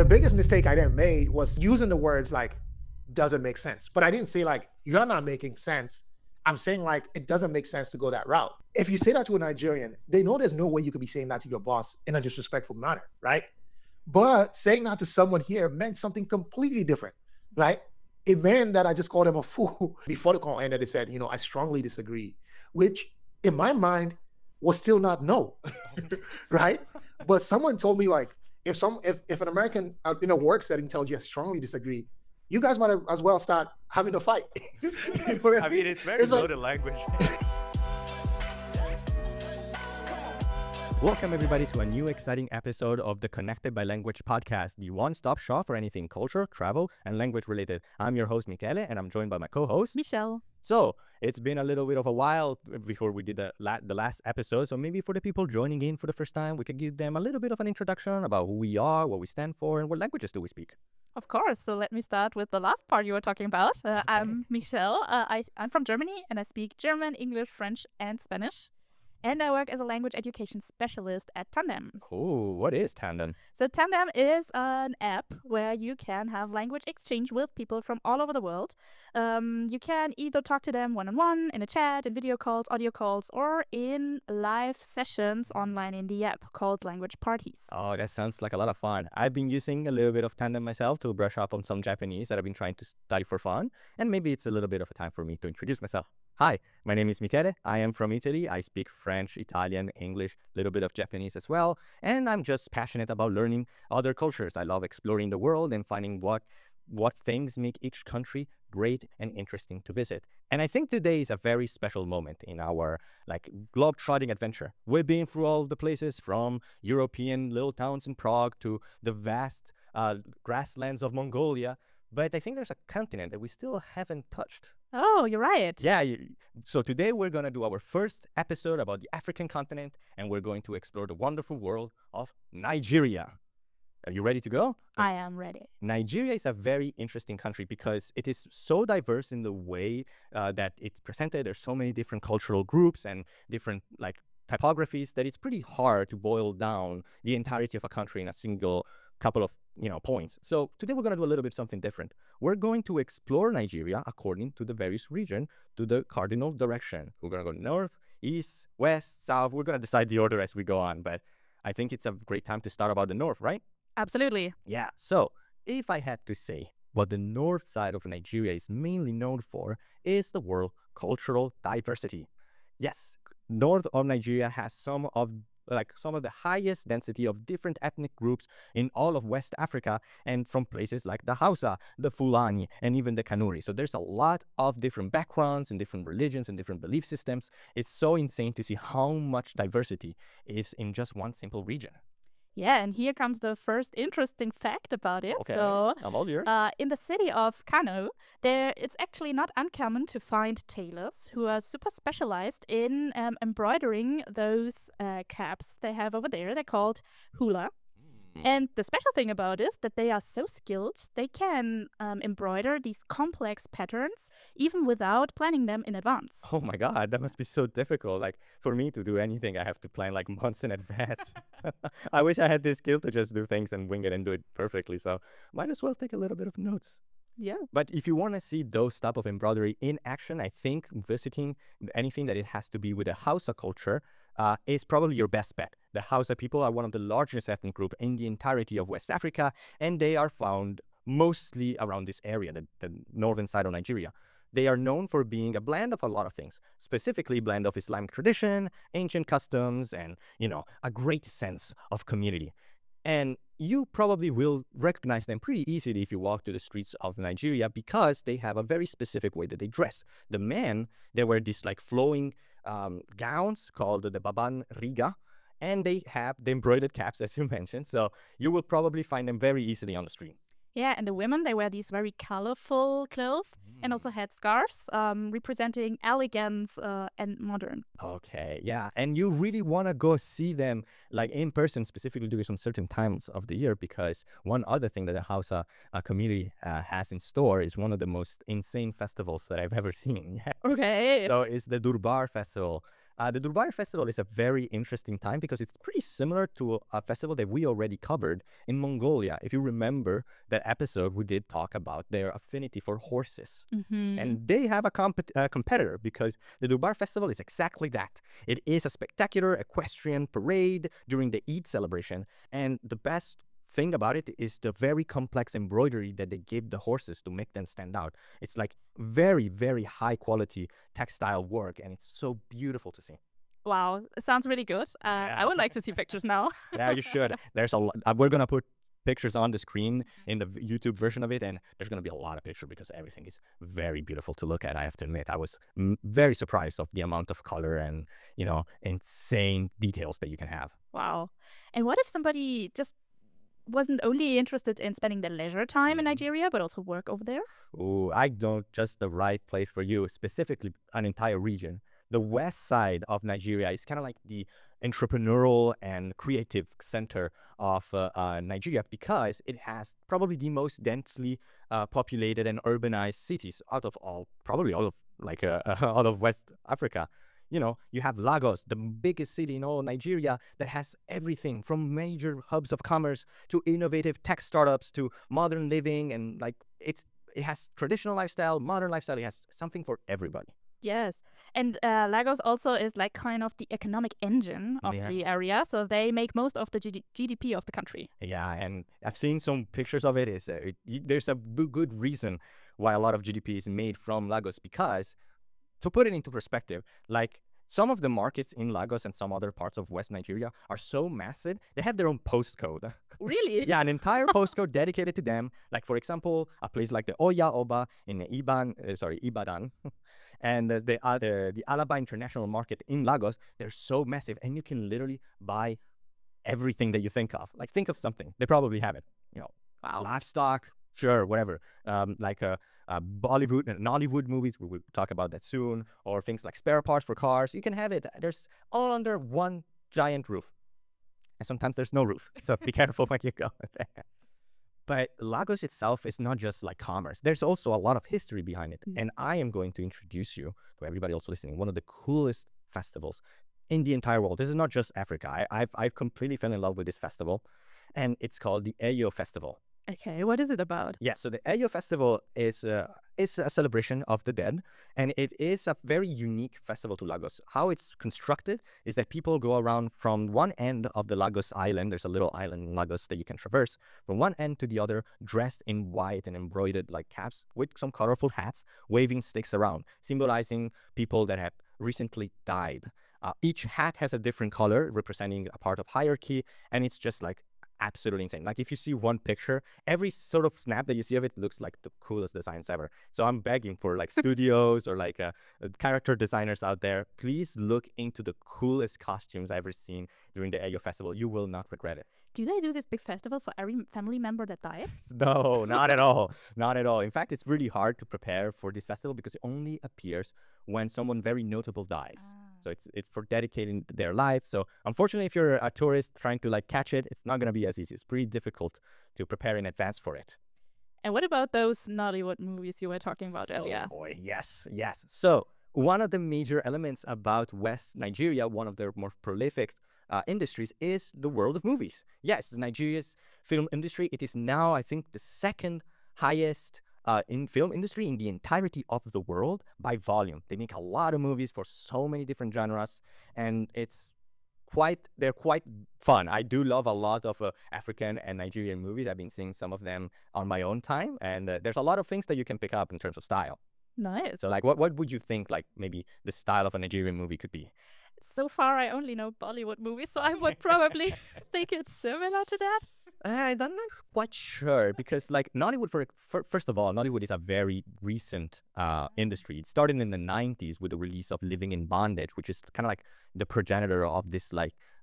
The biggest mistake I then made was using the words like, doesn't make sense. But I didn't say like, you're not making sense. I'm saying like, it doesn't make sense to go that route. If you say that to a Nigerian, they know there's no way you could be saying that to your boss in a disrespectful manner, right? But saying that to someone here meant something completely different, right? It meant that I just called him a fool. Before the call ended, they said, I strongly disagree, which in my mind was still not no, right? But someone told me like, if an American in a work setting tells you I strongly disagree, you guys might as well start having a fight. I mean, it's very loaded language. Welcome everybody to a new exciting episode of the Connected by Language podcast, the one-stop shop for anything culture, travel, and language related. I'm your host, Michele, and I'm joined by my co-host, Michelle. So, it's been a little bit of a while before we did the last episode, so maybe for the people joining in for the first time, we could give them a little bit of an introduction about who we are, what we stand for, and what languages do we speak. Of course. So let me start with the last part you were talking about. I'm Michelle. I'm from Germany, and I speak German, English, French, and Spanish. And I work as a language education specialist at Tandem. Oh, what is Tandem? So Tandem is an app where you can have language exchange with people from all over the world. You can either talk to them one-on-one, in a chat, in video calls, audio calls, or in live sessions online in the app called Language Parties. Oh, that sounds like a lot of fun. I've been using a little bit of Tandem myself to brush up on some Japanese that I've been trying to study for fun. And maybe it's a little bit of a time for me to introduce myself. Hi, my name is Michele. I am from Italy. I speak French, Italian, English, a little bit of Japanese as well. And I'm just passionate about learning other cultures. I love exploring the world and finding what things make each country great and interesting to visit. And I think today is a very special moment in our globe-trotting adventure. We've been through all the places from European little towns in Prague to the vast grasslands of Mongolia. But I think there's a continent that we still haven't touched. Oh, you're right. Yeah. So today we're going to do our first episode about the African continent, and we're going to explore the wonderful world of Nigeria. Are you ready to go? I am ready. Nigeria is a very interesting country because it is so diverse in the way that it's presented. There's so many different cultural groups and different typographies that it's pretty hard to boil down the entirety of a country in a single couple of points. So today we're going to do a little bit something different. We're going to explore Nigeria according to the various region, to the cardinal direction. We're going to go north, east, west, south. We're going to decide the order as we go on, but I think it's a great time to start about the north, right? Absolutely. Yeah. So if I had to say what the north side of Nigeria is mainly known for is the word cultural diversity. Yes, north of Nigeria has some of the highest density of different ethnic groups in all of West Africa, and from places like the Hausa, the Fulani, and even the Kanuri. So there's a lot of different backgrounds and different religions and different belief systems. It's so insane to see how much diversity is in just one simple region. Yeah, and here comes the first interesting fact about it. Okay, so, I'm all ears. In the city of Kano, it's actually not uncommon to find tailors who are super specialized in embroidering those caps they have over there. They're called hula. And the special thing about it is that they are so skilled, they can embroider these complex patterns even without planning them in advance. Oh my God, that must be so difficult. For me to do anything, I have to plan months in advance. I wish I had this skill to just do things and wing it and do it perfectly. So might as well take a little bit of notes. Yeah. But if you want to see those type of embroidery in action, I think visiting anything that it has to be with a Hausa culture is probably your best bet. The Hausa people are one of the largest ethnic group in the entirety of West Africa, and they are found mostly around this area, the northern side of Nigeria. They are known for being a blend of a lot of things, specifically blend of Islamic tradition, ancient customs, and, a great sense of community. And you probably will recognize them pretty easily if you walk to the streets of Nigeria because they have a very specific way that they dress. The men, they wear these flowing gowns called the Baban Riga, and they have the embroidered caps, as you mentioned. So you will probably find them very easily on the street. Yeah, and the women, they wear these very colorful clothes and also headscarves representing elegance and modern. Okay, yeah. And you really want to go see them in person, specifically during some certain times of the year, because one other thing that the Hausa community has in store is one of the most insane festivals that I've ever seen. Okay. So it's the Durbar Festival. The Durbar Festival is a very interesting time because it's pretty similar to a festival that we already covered in Mongolia. If you remember that episode, we did talk about their affinity for horses. And they have a competitor because the Durbar Festival is exactly that. It is a spectacular equestrian parade during the Eid celebration. And the best thing about it is the very complex embroidery that they give the horses to make them stand out. It's like very, very high quality textile work, and it's so beautiful to see. Wow, it sounds really good. I would like to see pictures now. Yeah, you should. There's a lot. We're gonna put pictures on the screen in the YouTube version of it, and there's gonna be a lot of pictures because everything is very beautiful to look at. I have to admit, I was very surprised of the amount of color and insane details that you can have. Wow. And what if somebody just wasn't only interested in spending their leisure time in Nigeria, but also work over there? Oh, I know just the right place for you, specifically an entire region. The west side of Nigeria is kind of like the entrepreneurial and creative center of Nigeria because it has probably the most densely populated and urbanized cities out of probably all of all of West Africa. You have Lagos, the biggest city in all Nigeria that has everything from major hubs of commerce to innovative tech startups to modern living, and it has traditional lifestyle, modern lifestyle. It has something for everybody. Yes. And Lagos also is like kind of the economic engine of the area. So they make most of the GDP of the country. Yeah, and I've seen some pictures of it. There's a good reason why a lot of GDP is made from Lagos because, to put it into perspective, some of the markets in Lagos and some other parts of West Nigeria are so massive, they have their own postcode. Really? Yeah, an entire postcode dedicated to them. Like, for example, a place like the Oya Oba in Ibadan, and the Alaba International Market in Lagos, they're so massive, and you can literally buy everything that you think of. Like, think of something. They probably have it. Wow. Livestock, sure, whatever. Bollywood and Nolliwood movies, we will talk about that soon, or things like spare parts for cars. You can have it. There's all under one giant roof. And sometimes there's no roof, so be careful when you go there. But Lagos itself is not just like commerce. There's also a lot of history behind it. And I am going to introduce you to everybody also listening, one of the coolest festivals in the entire world. This is not just Africa. I've completely fell in love with this festival, and it's called the Eyo Festival. Okay, what is it about? Yeah, so the Eyo Festival is a celebration of the dead, and it is a very unique festival to Lagos. How it's constructed is that people go around from one end of the Lagos island. There's a little island in Lagos that you can traverse from one end to the other, dressed in white and embroidered caps with some colorful hats, waving sticks around, symbolizing people that have recently died. Each hat has a different color, representing a part of hierarchy, and it's just absolutely insane. If you see one picture, every sort of snap that you see of it looks like the coolest designs ever. So I'm begging for studios or character designers out there, please look into the coolest costumes I've ever seen during the Eyo Festival. You will not regret it. Do they do this big festival for every family member that dies? No, not at all. Not at all. In fact, it's really hard to prepare for this festival because it only appears when someone very notable dies. So it's for dedicating their life. So unfortunately, if you're a tourist trying to catch it, it's not going to be as easy. It's pretty difficult to prepare in advance for it. And what about those Nollywood movies you were talking about earlier? Oh boy, yes. So one of the major elements about West Nigeria, one of their more prolific industries, is the world of movies. Yes, Nigeria's film industry, it is now, I think, the second highest in film industry in the entirety of the world by volume. They make a lot of movies for so many different genres, and they're quite fun. I do love a lot of African and Nigerian movies. I've been seeing some of them on my own time, and there's a lot of things that you can pick up in terms of style. Nice. So what would you think maybe the style of a Nigerian movie could be? So far, I only know Bollywood movies, so I would probably think it's similar to that. I'm not quite sure because Nollywood, first of all, Nollywood is a very recent industry. It started in the 90s with the release of Living in Bondage, which is kind of the progenitor of this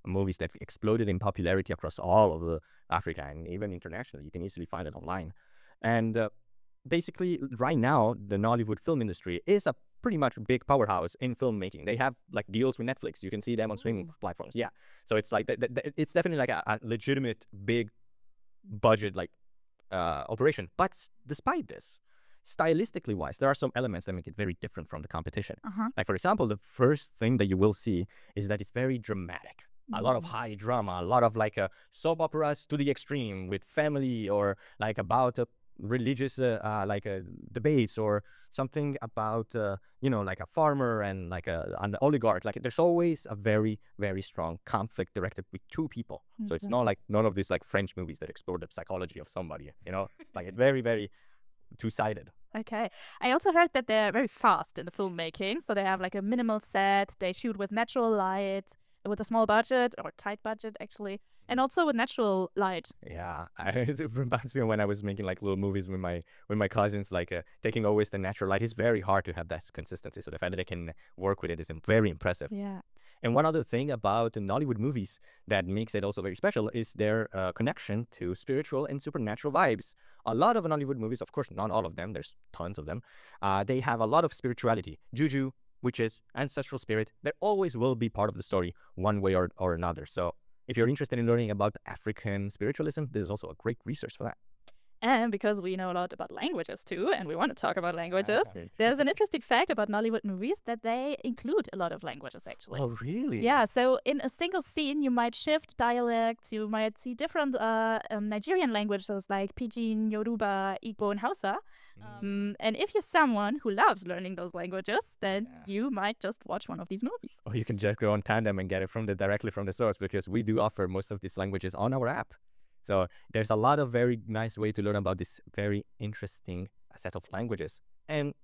movies that exploded in popularity across all of Africa and even internationally. You can easily find it online. And basically, right now, the Nollywood film industry is a pretty much big powerhouse in filmmaking. They have deals with Netflix. You can see them on streaming platforms. Yeah, so it's it's definitely a legitimate big budget operation. But despite this, stylistically wise, there are some elements that make it very different from the competition. Uh-huh. Like, for example, the first thing that you will see is that it's very dramatic. A lot of high drama, a lot of like soap operas to the extreme with family, or like about religious debates, or something about like a farmer and like an oligarch. Like, there's always a very, very strong conflict directed with two people. So it's not like none of these like French movies that explore the psychology of somebody, like it's very, very two-sided. Okay. I also heard that they're very fast in the filmmaking. So they have like a minimal set. They shoot with natural light, with a small budget, or tight budget actually, and also with natural light. Yeah, it reminds me of when I was making like little movies with my cousins, like taking always the natural light. It's very hard to have that consistency. So the fact that I can work with it is very impressive. Yeah. And one other thing about the Nollywood movies that makes it also very special is their connection to spiritual and supernatural vibes. A lot of Nollywood movies, of course, not all of them, there's tons of them, they have a lot of spirituality, juju, witches, ancestral spirit. They always will be part of the story one way or another. So if you're interested in learning about African spiritualism, this is also a great resource for that. And because we know a lot about languages too, and we want to talk about languages, Right. there's an interesting fact about Nollywood movies that they include a lot of languages actually. Oh, really? Yeah, so in a single scene, you might shift dialects, you might see different Nigerian languages like Pidgin, Yoruba, Igbo, and Hausa. And if you're someone who loves learning those languages, then you might just watch one of these movies. Or you can just go on Tandem and get it directly from the source, because we do offer most of these languages on our app. So there's a lot of very nice way to learn about this very interesting set of languages. And,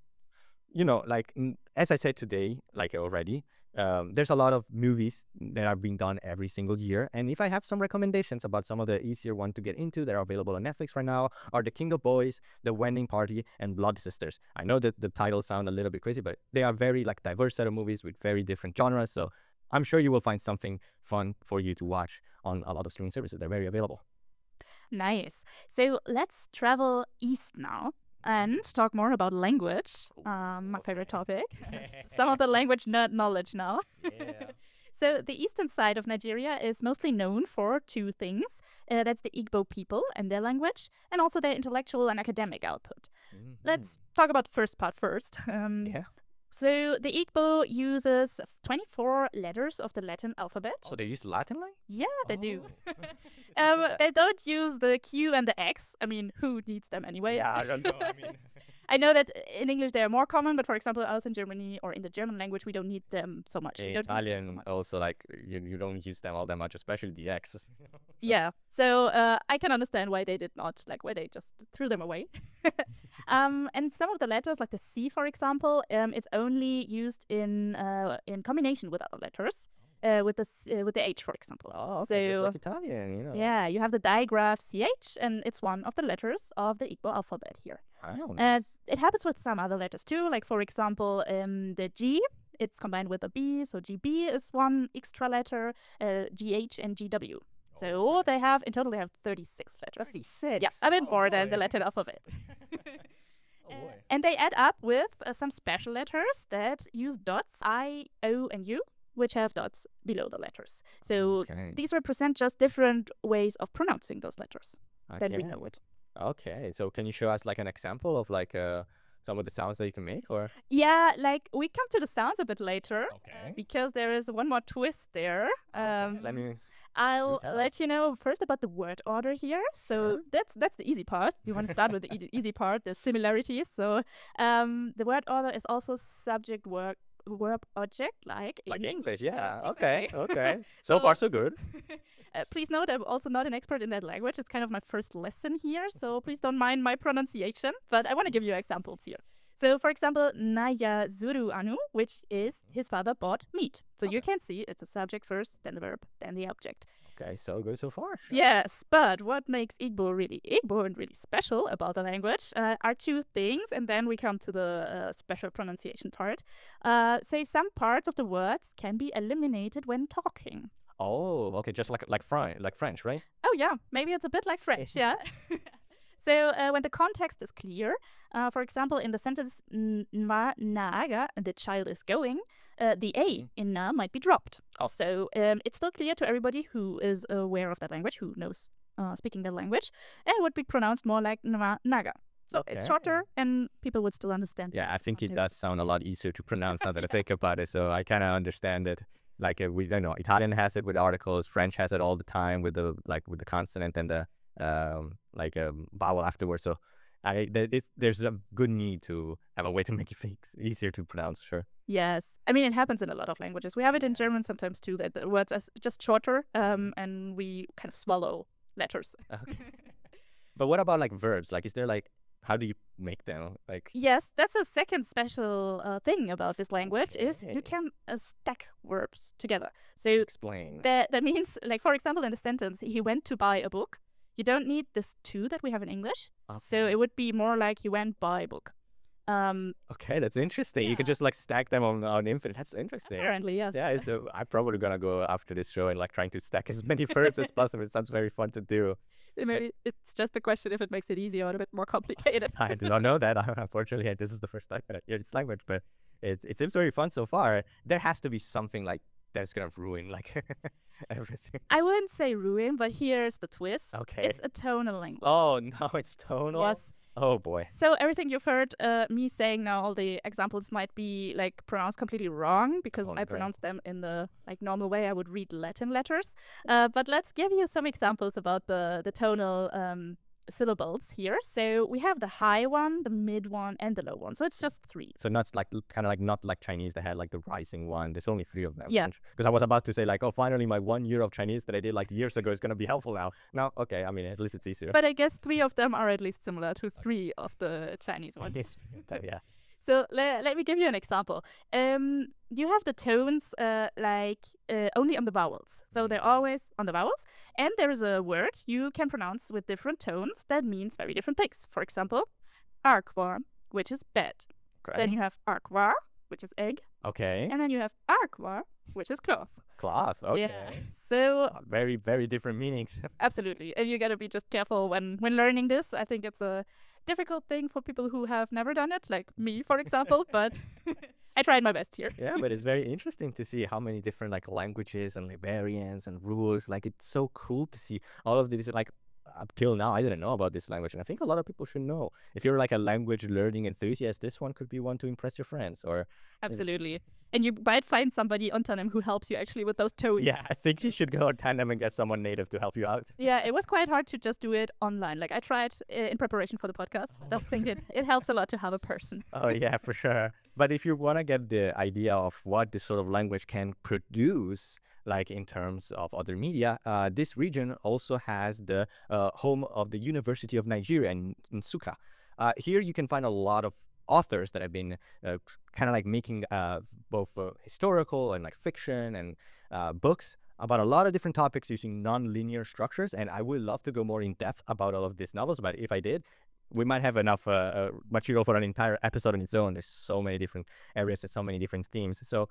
as I said today, like already, there's a lot of movies that are being done every single year. And if I have some recommendations about some of the easier ones to get into that are available on Netflix right now, are The King of Boys, The Wedding Party, and Blood Sisters. I know that the titles sound a little bit crazy, but they are very like diverse set of movies with very different genres. So I'm sure you will find something fun for you to watch on a lot of streaming services. They're very available. Nice. So let's travel east now and talk more about language, my favorite topic. Some of the language nerd knowledge now. Yeah. So the eastern side of Nigeria is mostly known for two things. That's the Igbo people and their language, and also their intellectual and academic output. Let's talk about the first part first. Yeah. So the Igbo uses 24 letters of the Latin alphabet. So they use Latin language? Yeah, they do. They don't use the Q and the X. I mean, who needs them anyway? Yeah, I don't know. I know that in English they are more common, but for example, us in Germany or in the German language, we don't need them so much. We In don't use them so Italian, much. also, like, you don't use them all that much, especially the X. Yeah, so I can understand why they did not, like why they just threw them away. And some of the letters, like the C, for example, it's only used in combination with other letters, with the H, for example. Oh, okay, just So like Italian, yeah, you have the digraph CH, and it's one of the letters of the Igbo alphabet here. Oh, nice. It happens with some other letters too, like for example, the G, it's combined with a B, so GB is one extra letter, GH and GW. So they have, in total, they have 36 letters. 36? Yeah, a bit Oh, more than boy. the Latin alphabet. Oh, boy. And they add up with some special letters that use dots, I, O, and U, which have dots below the letters. So Okay. these represent just different ways of pronouncing those letters than we Okay. know it. Okay, so can you show us like an example of like some of the sounds that you can make, or? Yeah, like we come to the sounds a bit later Okay. because there is one more twist there. Let me. I'll tell. let you know first about the word order here. So that's the easy part. We want to start with the easy part, the similarities. So the word order is also subject, verb, object, like Like in English, yeah. Yeah, Okay, exactly. okay. So far, so good. Please note, I'm also not an expert in that language. It's kind of my first lesson here, so please don't mind my pronunciation. But I want to give you examples here. So, for example, Naya Zuru Anu, which is his father bought meat. So you can see it's a subject first, then the verb, then the object. Okay, so good so far. Yes, but what makes Igbo really Igbo and really special about the language are two things, and then we come to the special pronunciation part. Say some parts of the words can be eliminated when talking. Oh, okay, just like French, right? Oh yeah, maybe it's a bit like French, yeah. So when the context is clear, for example, in the sentence "nwa naaga," the child is going, the a in na might be dropped. Oh. So it's still clear to everybody who is aware of that language, who knows speaking that language, and it would be pronounced more like "nwa naga." So it's Okay. shorter and people would still understand. Yeah, I think what it they- does sound a lot easier to pronounce now that I think about it. So I kind of understand it. Like we don't know, Italian has it with articles, French has it all the time with the consonant and the vowel afterwards. So there's a good need to have a way to make it easier to pronounce. Sure. Yes. I mean, it happens in a lot of languages. We have it in German sometimes too, that the words are just shorter and we kind of swallow letters. Okay. But what about like verbs? Like, is there like, how do you make them? Like, Yes, that's a second special thing about this language is you Okay. can stack verbs together. So explain. that means, like, for example, in the sentence, he went to buy a book. You don't need this to that we have in English. So Okay. it would be more like he went buy a book. Okay, that's interesting. You could Yeah. just like stack them on infinite. That's interesting. Apparently, yes. Yeah, so I'm probably gonna go after this show and like trying to stack as many verbs as possible. It sounds very fun to do. Maybe it's just a question if it makes it easier or a bit more complicated. I do not know that. Unfortunately, this is the first time that I hear this language, but it seems very fun so far. There has to be something like that's gonna ruin like everything. I wouldn't say ruin, but here's the twist. Okay. It's a tonal language. Oh no, it's tonal. Yes. Oh boy. So everything you've heard me saying now, all the examples might be like pronounced completely wrong because Oh, I no. pronounce them in the like normal way I would read Latin letters. But let's give you some examples about the tonal syllables here. So we have the high one, the mid one, and the low one. So it's just three. So not like kind of like not like Chinese. They had like the rising one. There's only 3 of them. Yeah. Because I was about to say like, oh, finally my 1 year of Chinese that I did like years ago is gonna be helpful now. No, okay. I mean, at least it's easier. But I guess 3 of them are at least similar to 3 of the Chinese ones. Yes. Yeah. So let me give you an example. You have the tones only on the vowels. So they're always on the vowels. And there is a word you can pronounce with different tones that means very different things. For example, arquar, which is bed. Okay. Then you have arquar, which is egg. Okay. And then you have arquar, which is cloth. Cloth. Okay. Yeah. So Very, very different meanings. absolutely. And you got to be just careful when learning this. I think it's a difficult thing for people who have never done it, like me, for example. But I tried my best here. Yeah, but it's very interesting to see how many different like languages and like variants and rules. Like it's so cool to see all of these. Like up till now, I didn't know about this language, and I think a lot of people should know. If you're like a language learning enthusiast, this one could be one to impress your friends. Or Absolutely. And you might find somebody on Tandem who helps you actually with those tones. yeah, I think you should go on Tandem and get someone native to help you out. Yeah, it was quite hard to just do it online. Like I tried in preparation for the podcast. I think it helps a lot to have a person. Oh yeah, for sure. But if you want to get the idea of what this sort of language can produce, like in terms of other media, this region also has the home of the University of Nigeria in Nsukka. Here you can find a lot of authors that have been kind of like making both historical and like fiction and books about a lot of different topics using non-linear structures. And I would love to go more in depth about all of these novels, but if I did, we might have enough material for an entire episode on its own. There's so many different areas and so many different themes. So,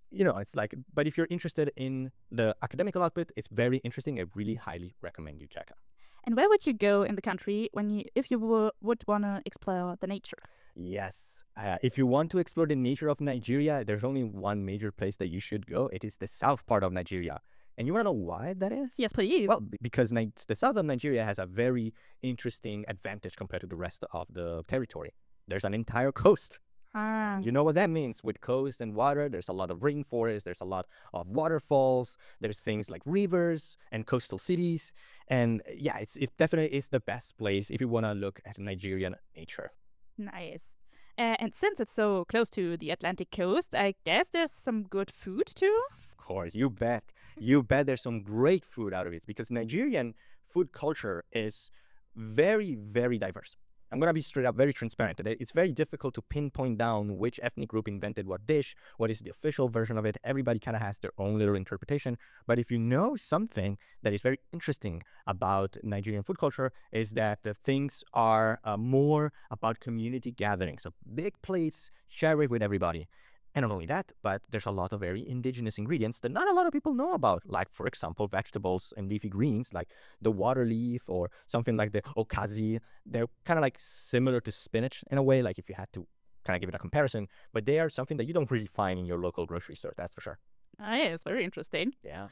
you know, it's like, but if you're interested in the academical output, it's very interesting. I really highly recommend you check out. And where would you go in the country if you would want to explore the nature? Yes. If you want to explore the nature of Nigeria, there's only one major place that you should go. It is the south part of Nigeria. And you want to know why that is? Yes, please. Well, because the south of Nigeria has a very interesting advantage compared to the rest of the territory. There's an entire coast. You know what that means? With coast and water, there's a lot of rainforest, there's a lot of waterfalls, there's things like rivers and coastal cities. And yeah, it definitely is the best place if you want to look at Nigerian nature. Nice. And since it's so close to the Atlantic coast, I guess there's some good food too. Of course, you bet. You bet there's some great food out of it because Nigerian food culture is very, very diverse. I'm going to be straight up very transparent. It's very difficult to pinpoint down which ethnic group invented what dish, what is the official version of it. Everybody kind of has their own little interpretation. But if you know something that is very interesting about Nigerian food culture is that the things are more about community gatherings. So big plates, share it with everybody. And not only that, but there's a lot of very indigenous ingredients that not a lot of people know about. Like, for example, vegetables and leafy greens, like the water leaf or something like the okazi. They're kind of like similar to spinach in a way, like if you had to kind of give it a comparison. But they are something that you don't really find in your local grocery store, that's for sure. Nice, very interesting. Yeah.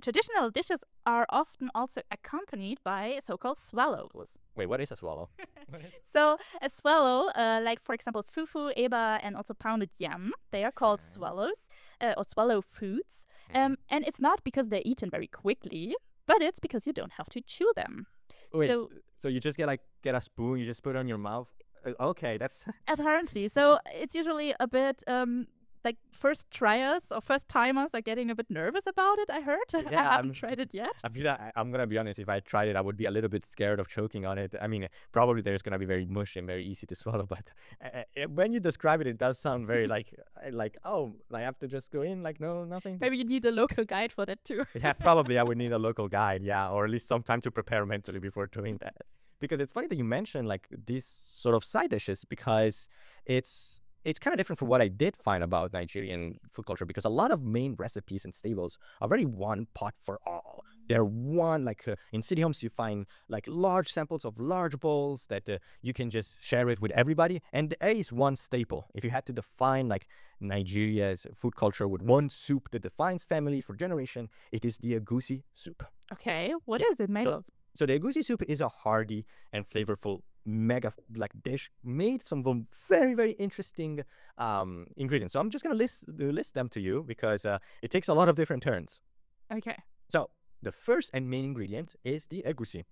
Traditional dishes are often also accompanied by so-called swallows. Wait, what is a swallow? What is- So a swallow, like for example fufu, eba, and also pounded yam, they are called swallows or swallow foods. And it's not because they're eaten very quickly, but it's because you don't have to chew them. Wait, So- so you just get a spoon, you just put it on your mouth. Okay, that's Apparently, so it's usually a bit like first triers or first timers are getting a bit nervous about it. I heard. I Yeah, haven't tried it yet. I feel like I'm gonna be honest. If I tried it, I would be a little bit scared of choking on it. I mean, probably there's gonna be very mushy and very easy to swallow. But when you describe it, it does sound very like oh, I have to just go in like no nothing. Maybe you need a local guide for that too. Yeah, probably I would need a local guide. Yeah, or at least some time to prepare mentally before doing that. Because it's funny that you mentioned like these sort of side dishes because it's kind of different from what I did find about Nigerian food culture because a lot of main recipes and staples are very one pot for all. They're one, like in city homes, you find like large samples of large bowls that you can just share it with everybody. And there is one staple. If you had to define like Nigeria's food culture with one soup that defines families for generation, it is the Egusi soup. Okay, what is it made of? So the Egusi soup is a hearty and flavorful mega like dish made from some very, very interesting ingredients. So I'm just going to list them to you because it takes a lot of different turns. Okay. So the first and main ingredient is the Egusi.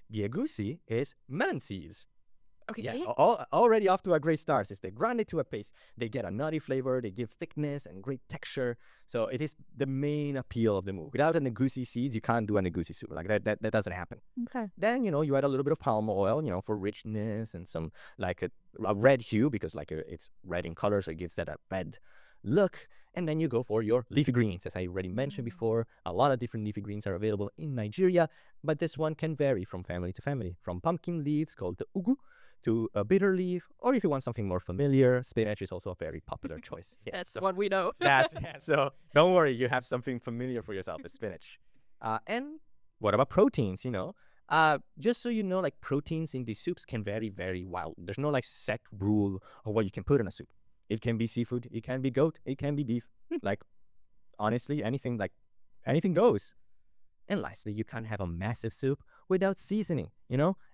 The Egusi is melon seeds. Okay. Yeah, already off to a great start. Since they grind it to a paste, they get a nutty flavor, they give thickness and great texture. So it is the main appeal of the move. Without an Egusi seeds, you can't do an Egusi soup. Like that doesn't happen. Okay. Then, you add a little bit of palm oil, for richness and some like a red hue because it's red in color, so it gives that a red look. And then you go for your leafy greens. As I already mentioned before, a lot of different leafy greens are available in Nigeria, but this one can vary from family to family. From pumpkin leaves called the ugu to a bitter leaf, or if you want something more familiar, spinach is also a very popular choice. Yeah, That's what we know. so don't worry, you have something familiar for yourself, it's spinach. And what about proteins, just so you know, like proteins in these soups can vary very wild. There's no like set rule of what you can put in a soup. It can be seafood, it can be goat, it can be beef. Like, honestly, anything goes. And lastly, you can't have a massive soup without seasoning,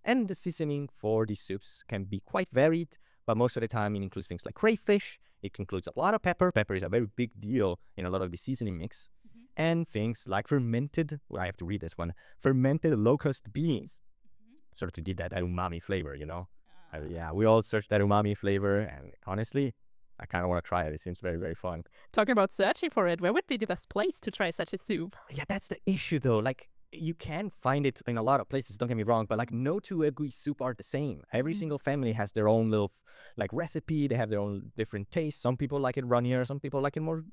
And the seasoning for these soups can be quite varied, but most of the time it includes things like crayfish. It includes a lot of pepper. Pepper is a very big deal in a lot of the seasoning mix. And things like fermented locust beans, sort of to give that umami flavor, Yeah, we all search that umami flavor, and honestly, I kind of want to try it. It seems very, very fun. Talking about searching for it, where would be the best place to try such a soup? Yeah, that's the issue, though. Like, you can find it in a lot of places, don't get me wrong, but like no two Egusi soup are the same. Every single family has their own little like recipe. They have their own different tastes. Some people like it runnier, some people like it more,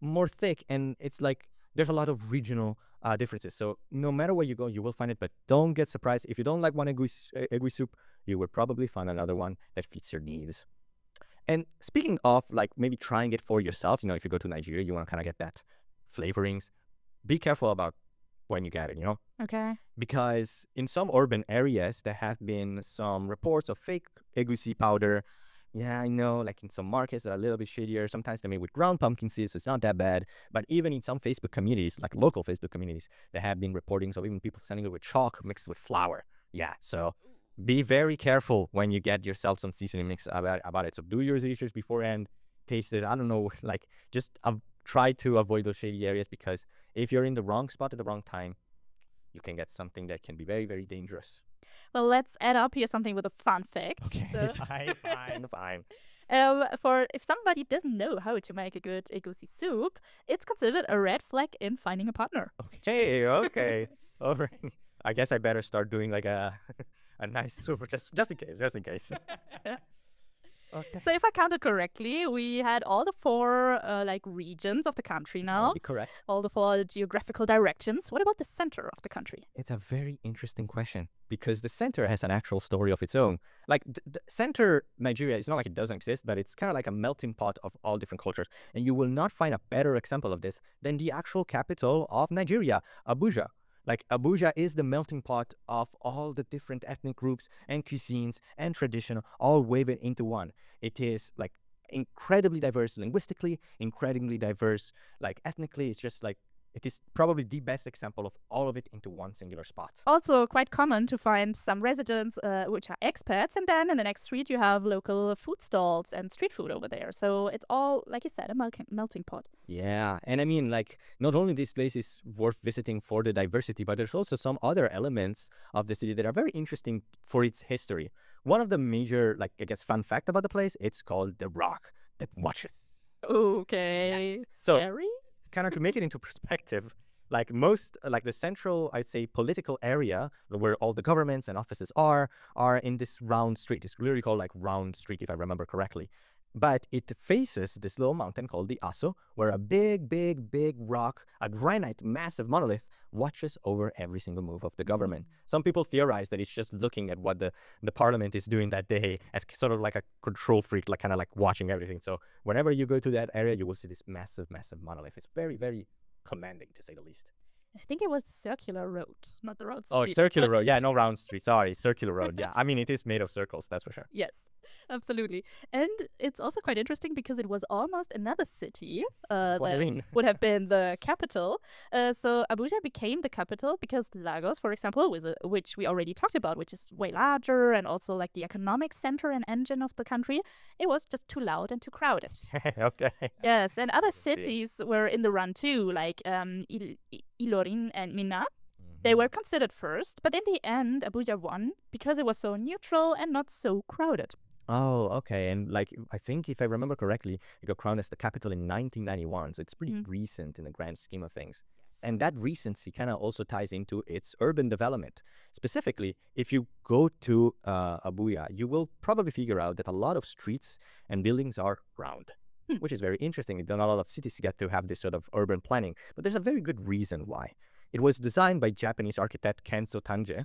more thick. And it's like there's a lot of regional differences. So no matter where you go, you will find it, but don't get surprised. If you don't like one Egusi soup, you will probably find another one that fits your needs. And speaking of like maybe trying it for yourself, if you go to Nigeria, you want to kind of get that flavorings. Be careful about when you get it, Okay. Because in some urban areas, there have been some reports of fake Egusi powder. Yeah, I know, like in some markets that are a little bit shadier. Sometimes they're made with ground pumpkin seeds, so it's not that bad. But even in some Facebook communities, like local Facebook communities, there have been reportings of even people selling it with chalk mixed with flour. Yeah, so be very careful when you get yourself some seasoning mix about it. So do your research beforehand, taste it. I don't know, like just try to avoid those shady areas because if you're in the wrong spot at the wrong time, you can get something that can be very, very dangerous. Well, let's add up here something with a fun fact. Okay, So, fine. for if somebody doesn't know how to make a good Egusi soup, it's considered a red flag in finding a partner. Okay. Over. I guess I better start doing like a nice soup just in case. Okay. So if I counted correctly, we had all the four regions of the country now. Correct. All the four geographical directions. What about the center of the country? It's a very interesting question because the center has an actual story of its own. Like the center, Nigeria, it's not like it doesn't exist, but it's kind of like a melting pot of all different cultures. And you will not find a better example of this than the actual capital of Nigeria, Abuja. Like Abuja is the melting pot of all the different ethnic groups and cuisines and tradition all woven into one. It is like incredibly diverse linguistically, incredibly diverse like ethnically. It's just like it is probably the best example of all of it into one singular spot. Also quite common to find some residents which are expats, and then in the next street you have local food stalls and street food over there. So it's all, like you said, a melting pot. Yeah, and I mean, like, not only this place is worth visiting for the diversity, but there's also some other elements of the city that are very interesting for its history. One of the major, like, I guess, fun fact about the place, it's called the Rock That Watches. Okay. So, Scary? kind of to make it into perspective, like most, like the central, I'd say, political area where all the governments and offices are in this round street. It's literally called like Round Street, if I remember correctly. But it faces this little mountain called the Aso, where a big, big, big rock, a granite, massive monolith, watches over every single move of the government. Some people theorize that it's just looking at what the parliament is doing that day as sort of like a control freak, like kind of like watching everything. So whenever you go to that area, you will see this massive, massive monolith. It's very, very commanding, to say the least. I think it was Circular Road, not the road Oh, street. Circular Road. Yeah, no Round Street. Sorry, Circular Road. Yeah, I mean, it is made of circles, that's for sure. Yes, absolutely. And it's also quite interesting because it was almost another city What do you that mean? would have been the capital. So Abuja became the capital because Lagos, for example, which we already talked about, which is way larger and also like the economic center and engine of the country, it was just too loud and too crowded. Okay. Yes, and other see. cities were in the run too, like Ilorin and Minna. They were considered first, but in the end, Abuja won because it was so neutral and not so crowded. Oh, okay. And like, I think if I remember correctly, it got crowned as the capital in 1991. So it's pretty recent in the grand scheme of things. And that recency kind of also ties into its urban development. Specifically, if you go to Abuja, you will probably figure out that a lot of streets and buildings are round, which is very interesting. Not a lot of cities get to have this sort of urban planning, but there's a very good reason why. It was designed by Japanese architect Kenzo Tange,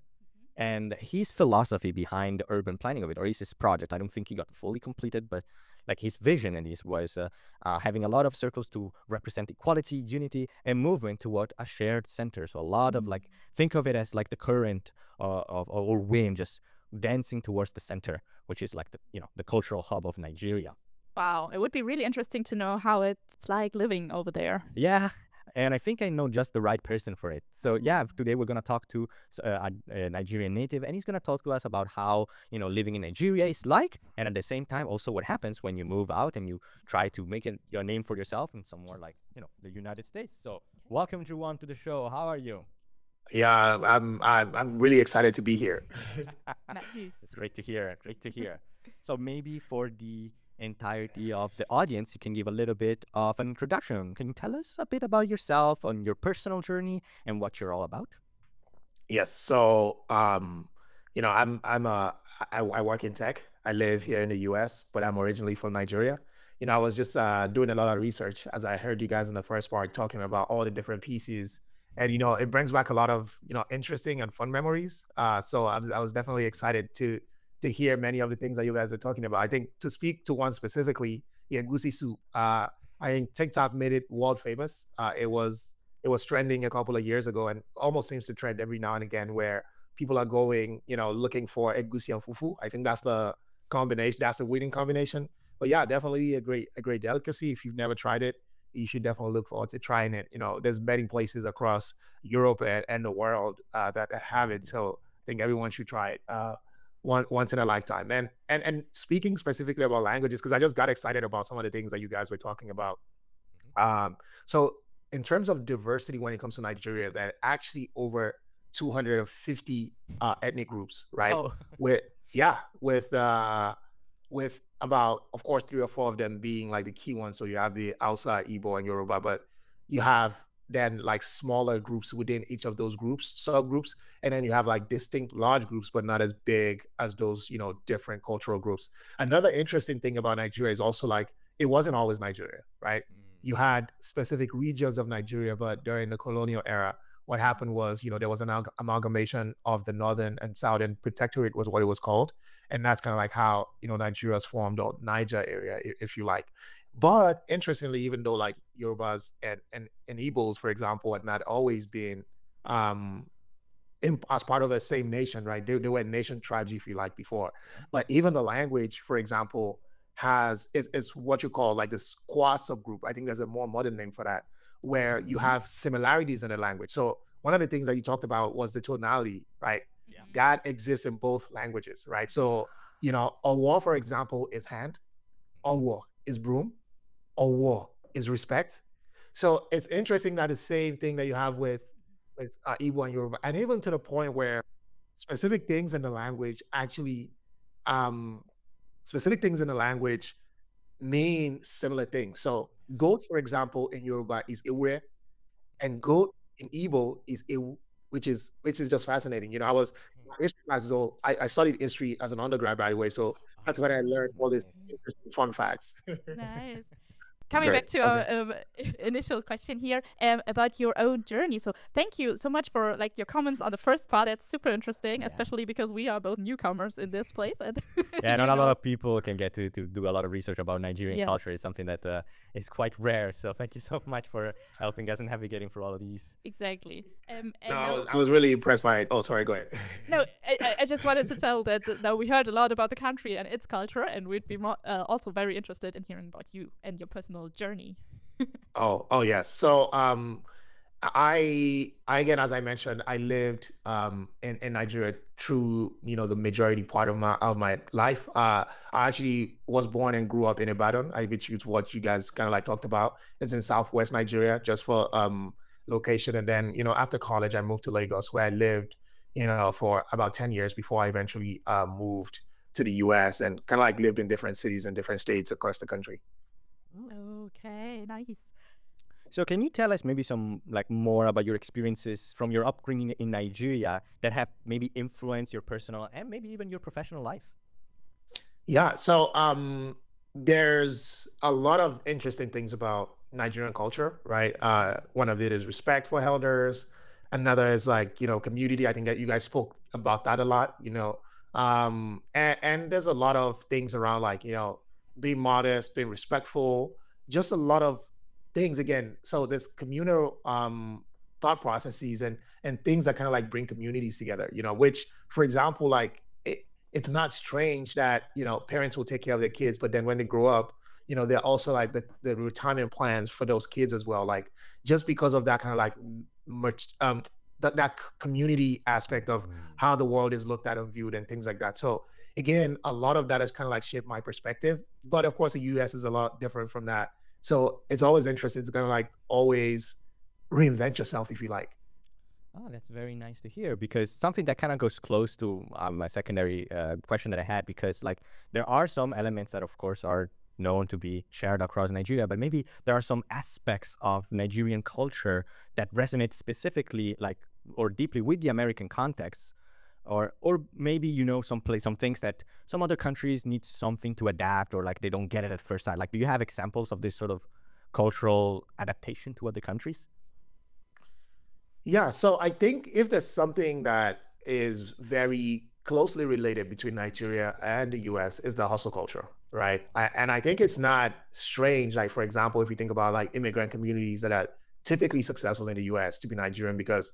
and his philosophy behind the urban planning of it, or his project, I don't think he got fully completed, but like his vision in this was having a lot of circles to represent equality, unity, and movement toward a shared center. So a lot of like, think of it as like the current or wind just dancing towards the center, which is like the cultural hub of Nigeria. Wow, it would be really interesting to know how it's like living over there. Yeah, and I think I know just the right person for it. So yeah, today we're gonna talk to a Nigerian native, and he's gonna talk to us about how living in Nigeria is like, and at the same time also what happens when you move out and you try to make your name for yourself in somewhere like the United States. So welcome, Juwon, to the show. How are you? Yeah, I'm really excited to be here. Nice. It's great to hear. Great to hear. So maybe for the entirety of the audience, you can give a little bit of an introduction. Can you tell us a bit about yourself, on your personal journey, and what you're all about? Yes. So, I work in tech. I live here in the US, but I'm originally from Nigeria. I was just doing a lot of research as I heard you guys in the first part talking about all the different pieces, and it brings back a lot of interesting and fun memories. So I was definitely excited to hear many of the things that you guys are talking about. I think to speak to one specifically, Egusi Soup. I think TikTok made it world famous. It was trending a couple of years ago, and almost seems to trend every now and again, where people are going, looking for Egusi and fufu. I think that's the combination. That's a winning combination. But yeah, definitely a great delicacy. If you've never tried it, you should definitely look forward to trying it. There's many places across Europe and the world that have it. So I think everyone should try it. Once in a lifetime. And speaking specifically about languages, because I just got excited about some of the things that you guys were talking about. So in terms of diversity, when it comes to Nigeria, there are actually over 250 ethnic groups, right? Oh. With about, of course, 3 or 4 of them being like the key ones. So you have the Hausa, Igbo, and Yoruba, but you have then like smaller groups within each of those groups, subgroups, and then you have like distinct large groups, but not as big as those, different cultural groups. Another interesting thing about Nigeria is also like, it wasn't always Nigeria, right? You had specific regions of Nigeria, but during the colonial era, what happened was, there was an amalgamation of the northern and southern protectorate was what it was called. And that's kind of like how, Nigeria was formed, or Niger area, if you like. But interestingly, even though like Yorubas and Igbos, for example, had not always been as part of the same nation, right? They were nation tribes, if you like, before. But even the language, for example, is what you call like this qua subgroup. I think there's a more modern name for that, where you have similarities in the language. So one of the things that you talked about was the tonality, right? Yeah. That exists in both languages, right? So, owo, for example, is hand, owo is broom, owo is respect. So it's interesting that the same thing that you have with Igbo and Yoruba, and even to the point where specific things in the language actually, um, specific things in the language mean similar things. So goat, for example, in Yoruba is ewe, and goat in Igbo is ewu, which is just fascinating. I was in history class, so I studied history as an undergrad, by the way. So that's when I learned all these Nice. interesting fun facts. Nice. Coming Great. back to Okay. our initial question here about your own journey. So thank you so much for like your comments on the first part. That's super interesting, Yeah. especially because we are both newcomers in this place. And Yeah, you not a lot know- of people can get to do a lot of research about Nigerian Yes. culture. It's something that is quite rare. So thank you so much for helping us and navigating through all of these. Exactly. And No, I now- was, I was really impressed by it. Oh, sorry. Go ahead. no, I just wanted to tell that now we heard a lot about the country and its culture, and we'd be also very interested in hearing about you and your personal journey. Oh yes. So I again, as I mentioned, I lived in Nigeria through the majority part of my life. I actually was born and grew up in Ibadan. Which is what you guys kind of like talked about. It's in Southwest Nigeria, just for location. And then after college, I moved to Lagos, where I lived for about 10 years before I eventually moved to the U.S. and kind of like lived in different cities and different states across the country. Okay, nice. So can you tell us maybe some like more about your experiences from your upbringing in Nigeria that have maybe influenced your personal and maybe even your professional life? Yeah, so there's a lot of interesting things about Nigerian culture, right? One of it is respect for elders. Another is like, community. I think that you guys spoke about that a lot, and there's a lot of things around like, being modest, being respectful, just a lot of things again. So there's communal thought processes and things that kind of like bring communities together, which, for example, like it's not strange that parents will take care of their kids, but then when they grow up, they're also like the retirement plans for those kids as well, like just because of that kind of like much that community aspect of how the world is looked at and viewed and things like that. So again, a lot of that has kind of like shaped my perspective, but of course the US is a lot different from that. So it's always interesting. It's gonna like always reinvent yourself if you like. Oh, that's very nice to hear because something that kind of goes close to my secondary question that I had because like there are some elements that of course are known to be shared across Nigeria, but maybe there are some aspects of Nigerian culture that resonate specifically like or deeply with the American context or maybe some things that some other countries need something to adapt or like they don't get it at first sight. Like do you have examples of this sort of cultural adaptation to other countries? Yeah, so I think if there's something that is very closely related between Nigeria and the US is the hustle culture, right? And I think it's not strange, like for example, if you think about like immigrant communities that are typically successful in the US to be Nigerian because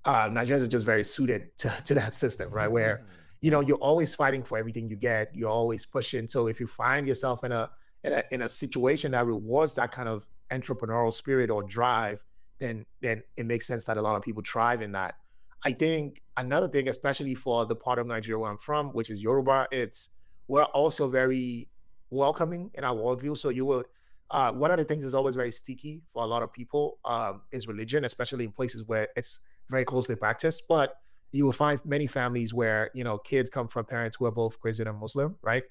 Nigerians are just very suited to that system, right? Where you're always fighting for everything you get, you're always pushing. So if you find yourself in a situation that rewards that kind of entrepreneurial spirit or drive, then it makes sense that a lot of people thrive in that. I think another thing, especially for the part of Nigeria where I'm from, which is Yoruba, we're also very welcoming in our worldview. So you will one of the things is always very sticky for a lot of people is religion, especially in places where it's very closely practiced. But you will find many families where kids come from parents who are both Christian and Muslim, right?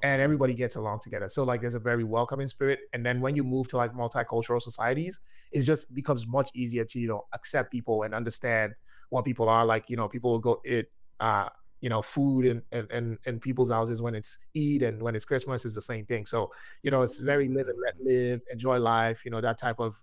And everybody gets along together. So like there's a very welcoming spirit. And then when you move to like multicultural societies, it just becomes much easier to accept people and understand what people are like. People will go eat food in people's houses when it's Eid and when it's Christmas is the same thing. So it's very live and let live, enjoy life. That type of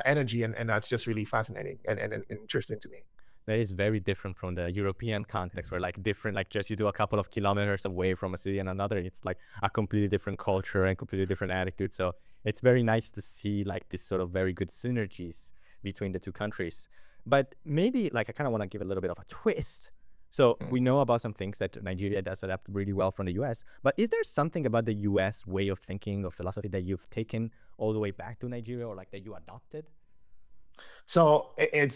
energy, and that's just really fascinating and interesting to me. That is very different from the European context where like different, like just you do a couple of kilometers away from a city and another, it's like a completely different culture and completely different attitude. So it's very nice to see like this sort of very good synergies between the two countries. But maybe like I kind of want to give a little bit of a twist. So we know about some things that Nigeria does adapt really well from the US, but is there something about the US way of thinking or philosophy that you've taken all the way back to Nigeria, or like that you adopted? So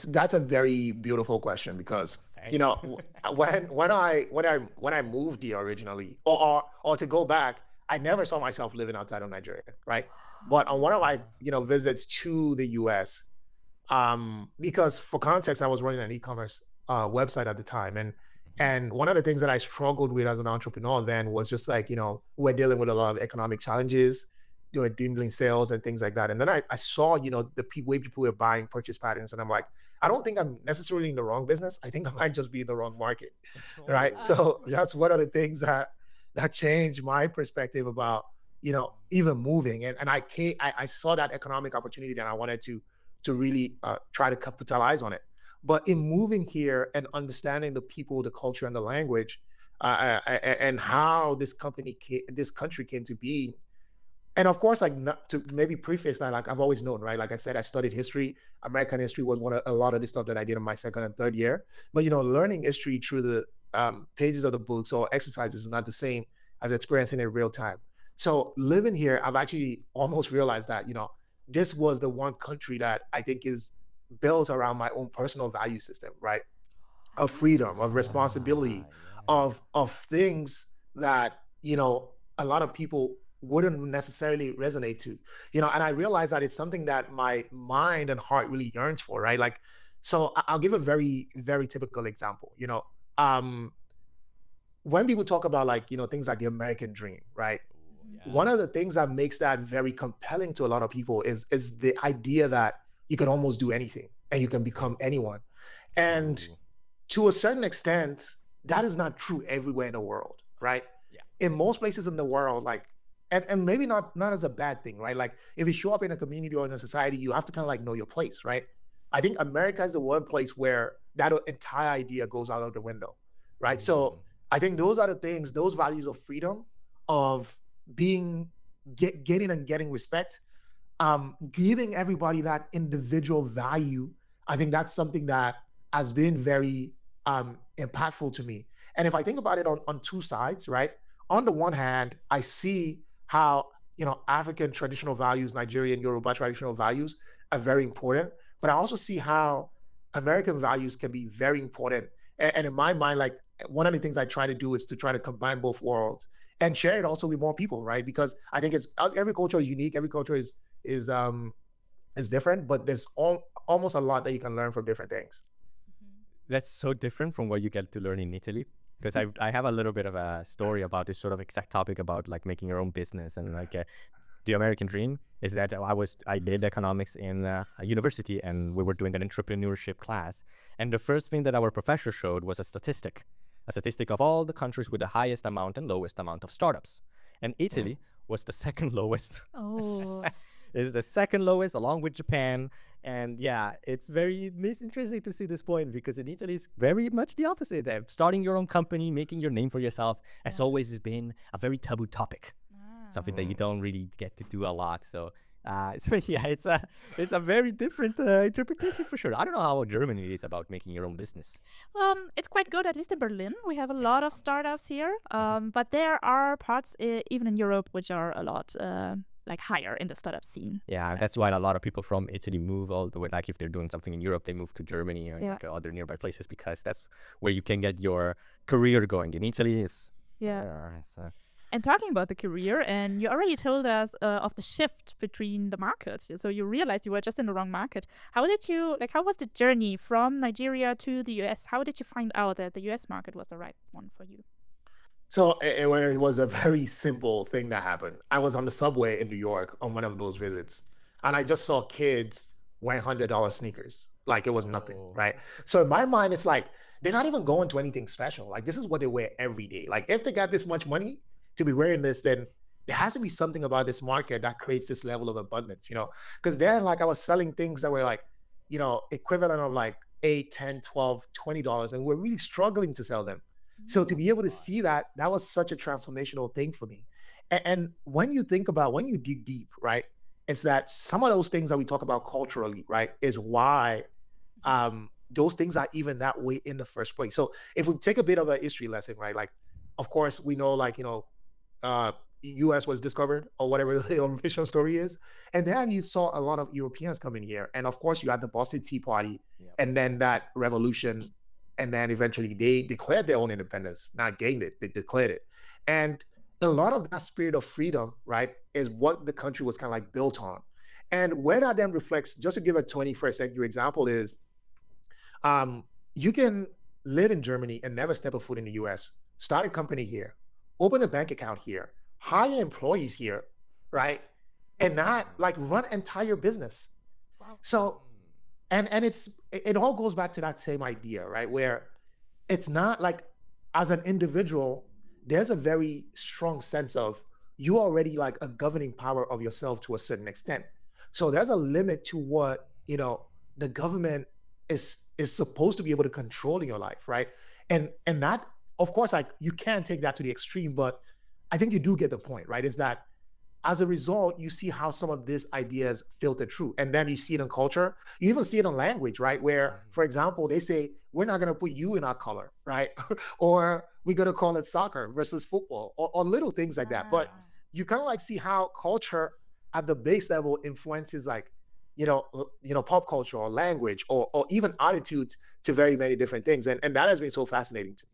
that's a very beautiful question because Thank you. when I moved here originally, or to go back, I never saw myself living outside of Nigeria, right? But on one of my visits to the U.S., because for context, I was running an e-commerce website at the time, and one of the things that I struggled with as an entrepreneur then was just like we're dealing with a lot of economic challenges, dwindling sales and things like that. And then I saw the way people were buying purchase patterns, and I'm like, I don't think I'm necessarily in the wrong business. I think I might just be in the wrong market, right? Oh, So that's one of the things that changed my perspective about even moving. And I saw that economic opportunity, and I wanted to really try to capitalize on it. But in moving here and understanding the people, the culture, and the language, and how this country came to be, and of course, like, not to maybe preface that, like, I've always known, right? Like I said, I studied history. American history was a lot of the stuff that I did in my second and third year. But learning history through the pages of the books or exercises is not the same as experiencing it in real time. So living here, I've actually almost realized that this was the one country that I think is built around my own personal value system, right? Of freedom, of responsibility, yeah. of things that a lot of people wouldn't necessarily resonate to. And I realized that it's something that my mind and heart really yearns for, right? Like, so I'll give a very, very typical example. Um when people talk about, like, things like the American dream, right? Ooh, One yeah. of the things that makes that very compelling to a lot of people is the idea that you can almost do anything and you can become anyone. And Ooh, to a certain extent, that is not true everywhere in the world, right? yeah. In most places in the world, like, and maybe not as a bad thing, right? Like, if you show up in a community or in a society, you have to kind of like know your place, right? I think America is the one place where that entire idea goes out of the window, right? So Mm, I think those are the things, those values of freedom, of being getting and getting respect, giving everybody that individual value. I think that's something that has been very impactful to me. And if I think about it on two sides, right? On the one hand, I see how African traditional values, Nigerian Yoruba traditional values are very important, but I also see how American values can be very important. And in my mind, like, one of the things I try to do is to try to combine both worlds and share it also with more people, right? Because I think it's every culture is unique, every culture is different, but there's almost a lot that you can learn from different things. that's so different from what you get to learn in Italy. Because I have a little bit of a story about this sort of exact topic about like making your own business and like the American dream is that I did economics in a university and we were doing an entrepreneurship class, and the first thing that our professor showed was a statistic of all the countries with the highest amount and lowest amount of startups, and Mm. Italy was the second lowest. Oh. Is the second lowest along with Japan. And yeah, it's interesting to see this point because in Italy it's very much the opposite. Starting your own company, making your name for yourself has Yeah. always been a very taboo topic, something that you Mm. don't really get to do a lot. So so yeah, it's a very different interpretation for sure. I don't know how Germany is about making your own business. It's quite good, at least in Berlin. We have a lot of startups here, Mhm. but there are parts, even in Europe, which are a lot like higher in the startup scene. Yeah, that's why a lot of people from Italy move all the way. Like if they're doing something in Europe, they move to Germany or Yeah. like other nearby places because that's where you can get your career going. In Italy, Yeah. it's And talking about the career, and you already told us of the shift between the markets. So you realized you were just in the wrong market. How was the journey from Nigeria to the US? How did you find out that the US market was the right one for you? So it was a very simple thing that happened. I was on the subway in New York on one of those visits, and I just saw kids wearing $100 sneakers. Like, it was nothing, oh. right? So in my mind, it's like they're not even going to anything special. Like, this is what they wear every day. Like, if they got this much money to be wearing this, then there has to be something about this market that creates this level of abundance, Because then, like, I was selling things that were like, equivalent of like 8, 10, 12, $20, and we're really struggling to sell them. So to be able to see that, that was such a transformational thing for me. And when you think about, when you dig deep, right, it's that some of those things that we talk about culturally, right, is why those things are even that way in the first place. So if we take a bit of a history lesson, right? Like, of course, we know, like, uh, US was discovered or whatever the official story is. And then you saw a lot of Europeans coming here. And of course, you had the Boston Tea Party and then that revolution. And then eventually they declared their own independence, not gained it, they declared it. And a lot of that spirit of freedom, right, is what the country was kind of like built on. And where that then reflects, just to give a 21st century example, is you can live in Germany and never step a foot in the US, start a company here, open a bank account here, hire employees here, right? And not like run entire business. Wow. So, and it all goes back to that same idea, right? Where it's not like, as an individual, there's a very strong sense of you already like a governing power of yourself to a certain extent. So there's a limit to what, the government is supposed to be able to control in your life, right? And that, of course, like you can't take that to the extreme, but I think you do get the point, right? Is that as a result, you see how some of these ideas filter through. And then you see it in culture. You even see it in language, right? Where, for example, they say, we're not going to put you in our color, right? Or we're going to call it soccer versus football, or little things like that. But you kind of like see how culture at the base level influences like, pop culture or language or even attitudes to very many different things. And that has been so fascinating to me.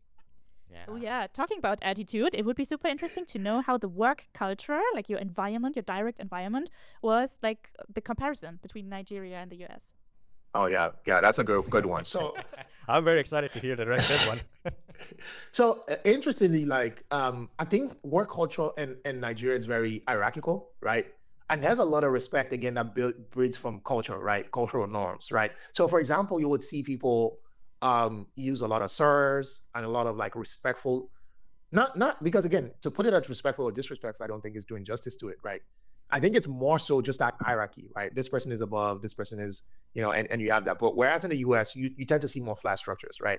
Oh yeah, talking about attitude, it would be super interesting to know how the work culture, like your environment, your direct environment, was like the comparison between Nigeria and the US. Oh yeah, that's a good one. So I'm very excited to hear the rest of this one. So interestingly, like I think work culture in Nigeria is very hierarchical, right? And there's a lot of respect again that breeds from culture, right? Cultural norms, right? So for example, you would see people use a lot of sirs and a lot of like respectful, not because again, to put it as respectful or disrespectful, I don't think is doing justice to it, right? I think it's more so just that hierarchy, right? This person is above, this person is, and you have that. But whereas in the US, you tend to see more flat structures, right?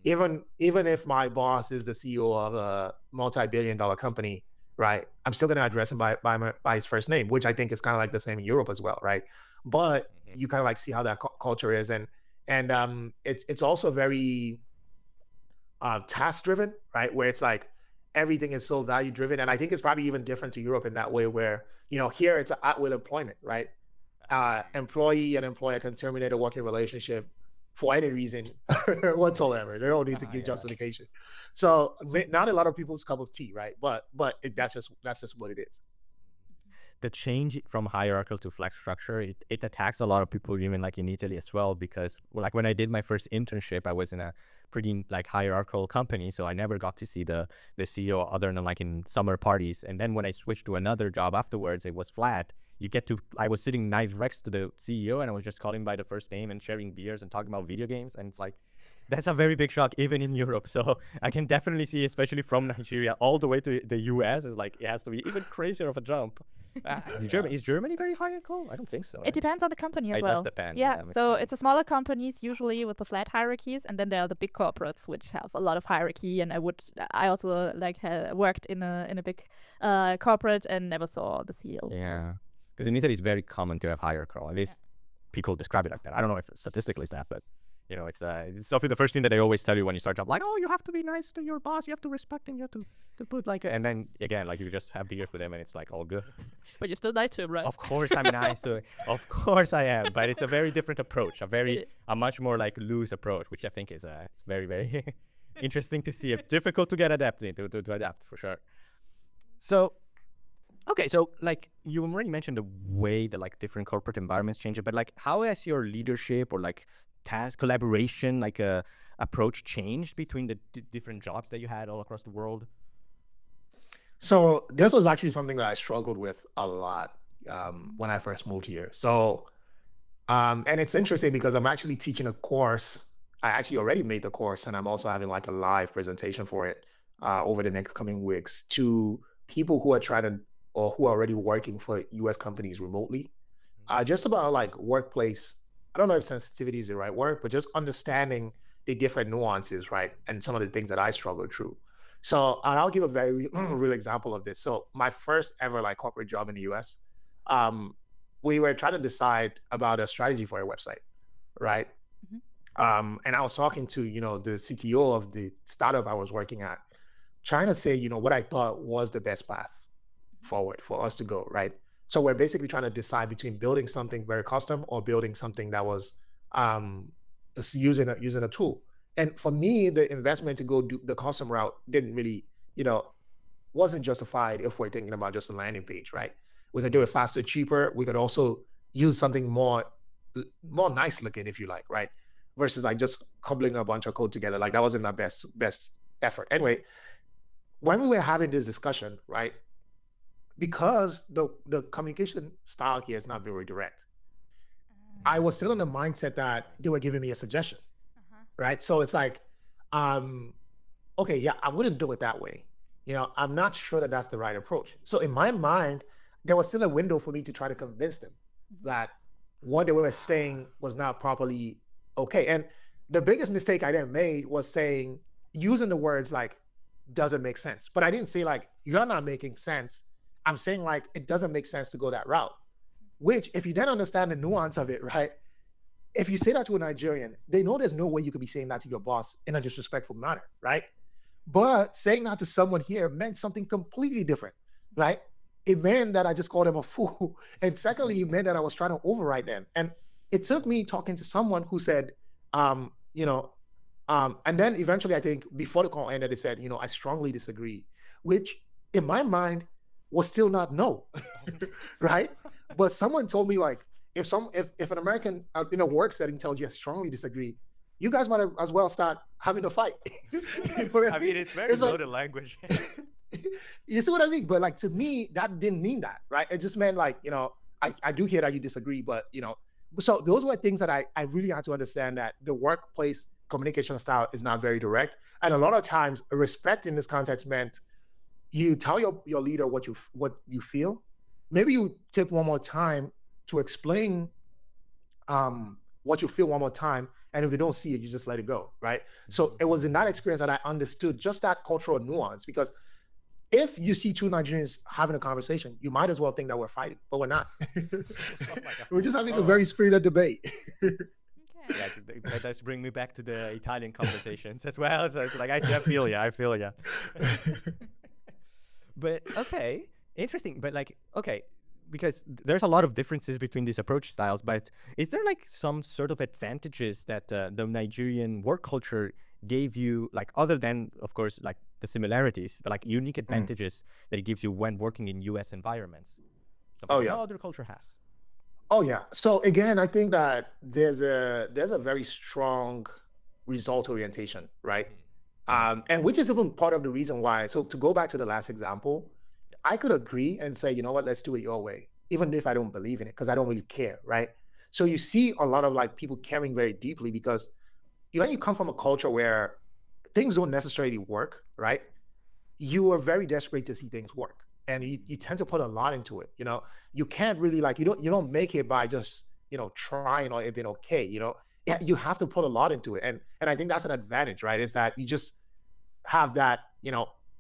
Even if my boss is the CEO of a multi-billion-dollar company, right? I'm still gonna address him by his first name, which I think is kind of like the same in Europe as well, right? But you kind of like see how that culture is, and it's also very task driven, right? Where it's like everything is so value driven, and I think it's probably even different to Europe in that way, where here it's an at-will employment, right? Employee and employer can terminate a working relationship for any reason whatsoever. They don't need to give justification. So not a lot of people's cup of tea, right? But that's just what it is. The change from hierarchical to flat structure, it attacks a lot of people, even like in Italy as well, because like when I did my first internship, I was in a pretty like hierarchical company, so I never got to see the CEO other than like in summer parties. And then when I switched to another job afterwards, it was flat. I was sitting right next to the CEO, and I was just calling by the first name and sharing beers and talking about video games, and it's like, that's a very big shock even in Europe. So I can definitely see, especially from Nigeria all the way to the US, is like it has to be even crazier of a jump. Is Germany very hierarchical? I don't think so. It depends on the company as It well. does depend. Yeah, so it's the smaller companies usually with the flat hierarchies, and then there are the big corporates which have a lot of hierarchy. And I also like worked in a big corporate and never saw the CEO. Yeah, because in Italy it's very common to have hierarchical. At least people describe it like that. I don't know if statistically it's that, but it's often the first thing that they always tell you when you start job, like, oh, you have to be nice to your boss, you have to respect him, you have to put like and then again, like you just have beers with him and it's like all good. But you're still nice to him, right? Of course I'm nice to him. Of course I am, but it's a very different approach, a much more like loose approach, which I think is it's very, very interesting to see. It's difficult to get adapted to adapt for sure. So okay, so like you already mentioned the way that like different corporate environments change it, but like how has your leadership or like task collaboration like approach changed between the different jobs that you had all across the world? So this was actually something that I struggled with a lot when I first moved here. So and it's interesting because I'm actually teaching a course. I actually already made the course, and I'm also having like a live presentation for it over the next coming weeks to people who are trying to or who are already working for US companies remotely, just about like workplace. I don't know if sensitivity is the right word, but just understanding the different nuances, right? And some of the things that I struggled through. So, and I'll give a very real example of this. So my first ever like corporate job in the US, we were trying to decide about a strategy for a website, right? And I was talking to, the CTO of the startup I was working at, trying to say, what I thought was the best path forward for us to go, right? So we're basically trying to decide between building something very custom or building something that was using a tool. And for me, the investment to go do the custom route didn't really, wasn't justified if we're thinking about just a landing page, right? We could do it faster, cheaper. We could also use something more nice looking, if you like, right? Versus like just cobbling a bunch of code together. Like that wasn't our best effort. Anyway, when we were having this discussion, right? Because the communication style here is not very direct, I was still in the mindset that they were giving me a suggestion, right? So it's like, okay, yeah, I wouldn't do it that way. I'm not sure that that's the right approach. So in my mind, there was still a window for me to try to convince them that what they were saying was not properly okay. And the biggest mistake I then made was using the words like, doesn't make sense. But I didn't say like, you're not making sense. I'm saying like, it doesn't make sense to go that route, which if you then understand the nuance of it, right? If you say that to a Nigerian, they know there's no way you could be saying that to your boss in a disrespectful manner, right? But saying that to someone here meant something completely different, right? It meant that I just called him a fool. And secondly, it meant that I was trying to override them. And it took me talking to someone who said, and then eventually I think before the call ended, they said, I strongly disagree, which in my mind was still not no, right? But someone told me like, if an American in a work setting tells you I strongly disagree, you guys might as well start having a fight. I mean, it's very loaded language. You see what I mean? But like to me, that didn't mean that, right? It just meant like, I do hear that you disagree, but so those were things that I really had to understand, that the workplace communication style is not very direct. And a lot of times respect in this context meant you tell your leader what you feel. Maybe you take one more time to explain what you feel one more time. And if you don't see it, you just let it go, right? So it was in that experience that I understood just that cultural nuance, because if you see two Nigerians having a conversation, you might as well think that we're fighting, but we're not. We're just having a very spirited debate. Yeah, that does bring me back to the Italian conversations as well. So it's like, I feel ya. But okay, interesting. But like, okay, because there's a lot of differences between these approach styles, but is there like some sort of advantages that the Nigerian work culture gave you, like other than, of course, like the similarities, but like unique advantages that it gives you when working in US environments? Something no other culture has. Oh yeah. So again, I think that there's a very strong result orientation, right? And which is even part of the reason why. So to go back to the last example, I could agree and say, you know what, let's do it your way, even if I don't believe in it, because I don't really care, right? So you see a lot of like people caring very deeply, because when you come from a culture where things don't necessarily work, right? You are very desperate to see things work, and you tend to put a lot into it. You can't really like, you don't make it by just trying or it being okay. You have to put a lot into it, and I think that's an advantage, right? Is that you just have that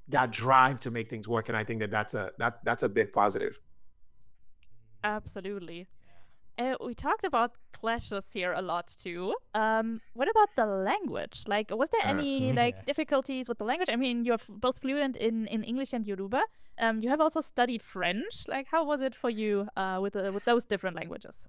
that drive to make things work, and I think that's a big positive. Absolutely. We talked about clashes here a lot too. What about the language? Like, was there any difficulties with the language? I mean, you're both fluent in English and Yoruba. You have also studied French. Like, how was it for you with those different languages?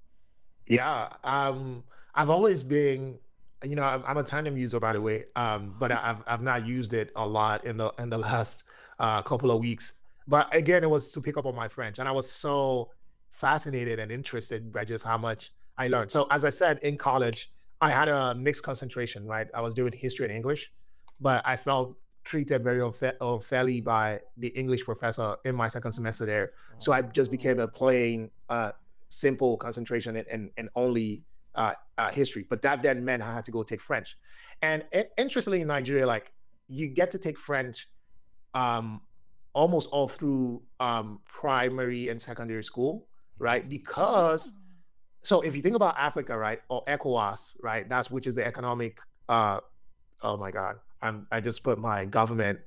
Yeah, I've always been, I'm a Tandem user, by the way, but I've not used it a lot in the last couple of weeks. But again, it was to pick up on my French, and I was so fascinated and interested by just how much I learned. So as I said, in college, I had a mixed concentration, right? I was doing history and English, but I felt treated very unfairly by the English professor in my second semester there. So I just became a plain, simple concentration and only history. But that then meant I had to go take French. And interestingly, in Nigeria, like you get to take French almost all through primary and secondary school, right? Because, so if you think about Africa, right, or ECOWAS, right, which is the economic, oh my God, I just put my government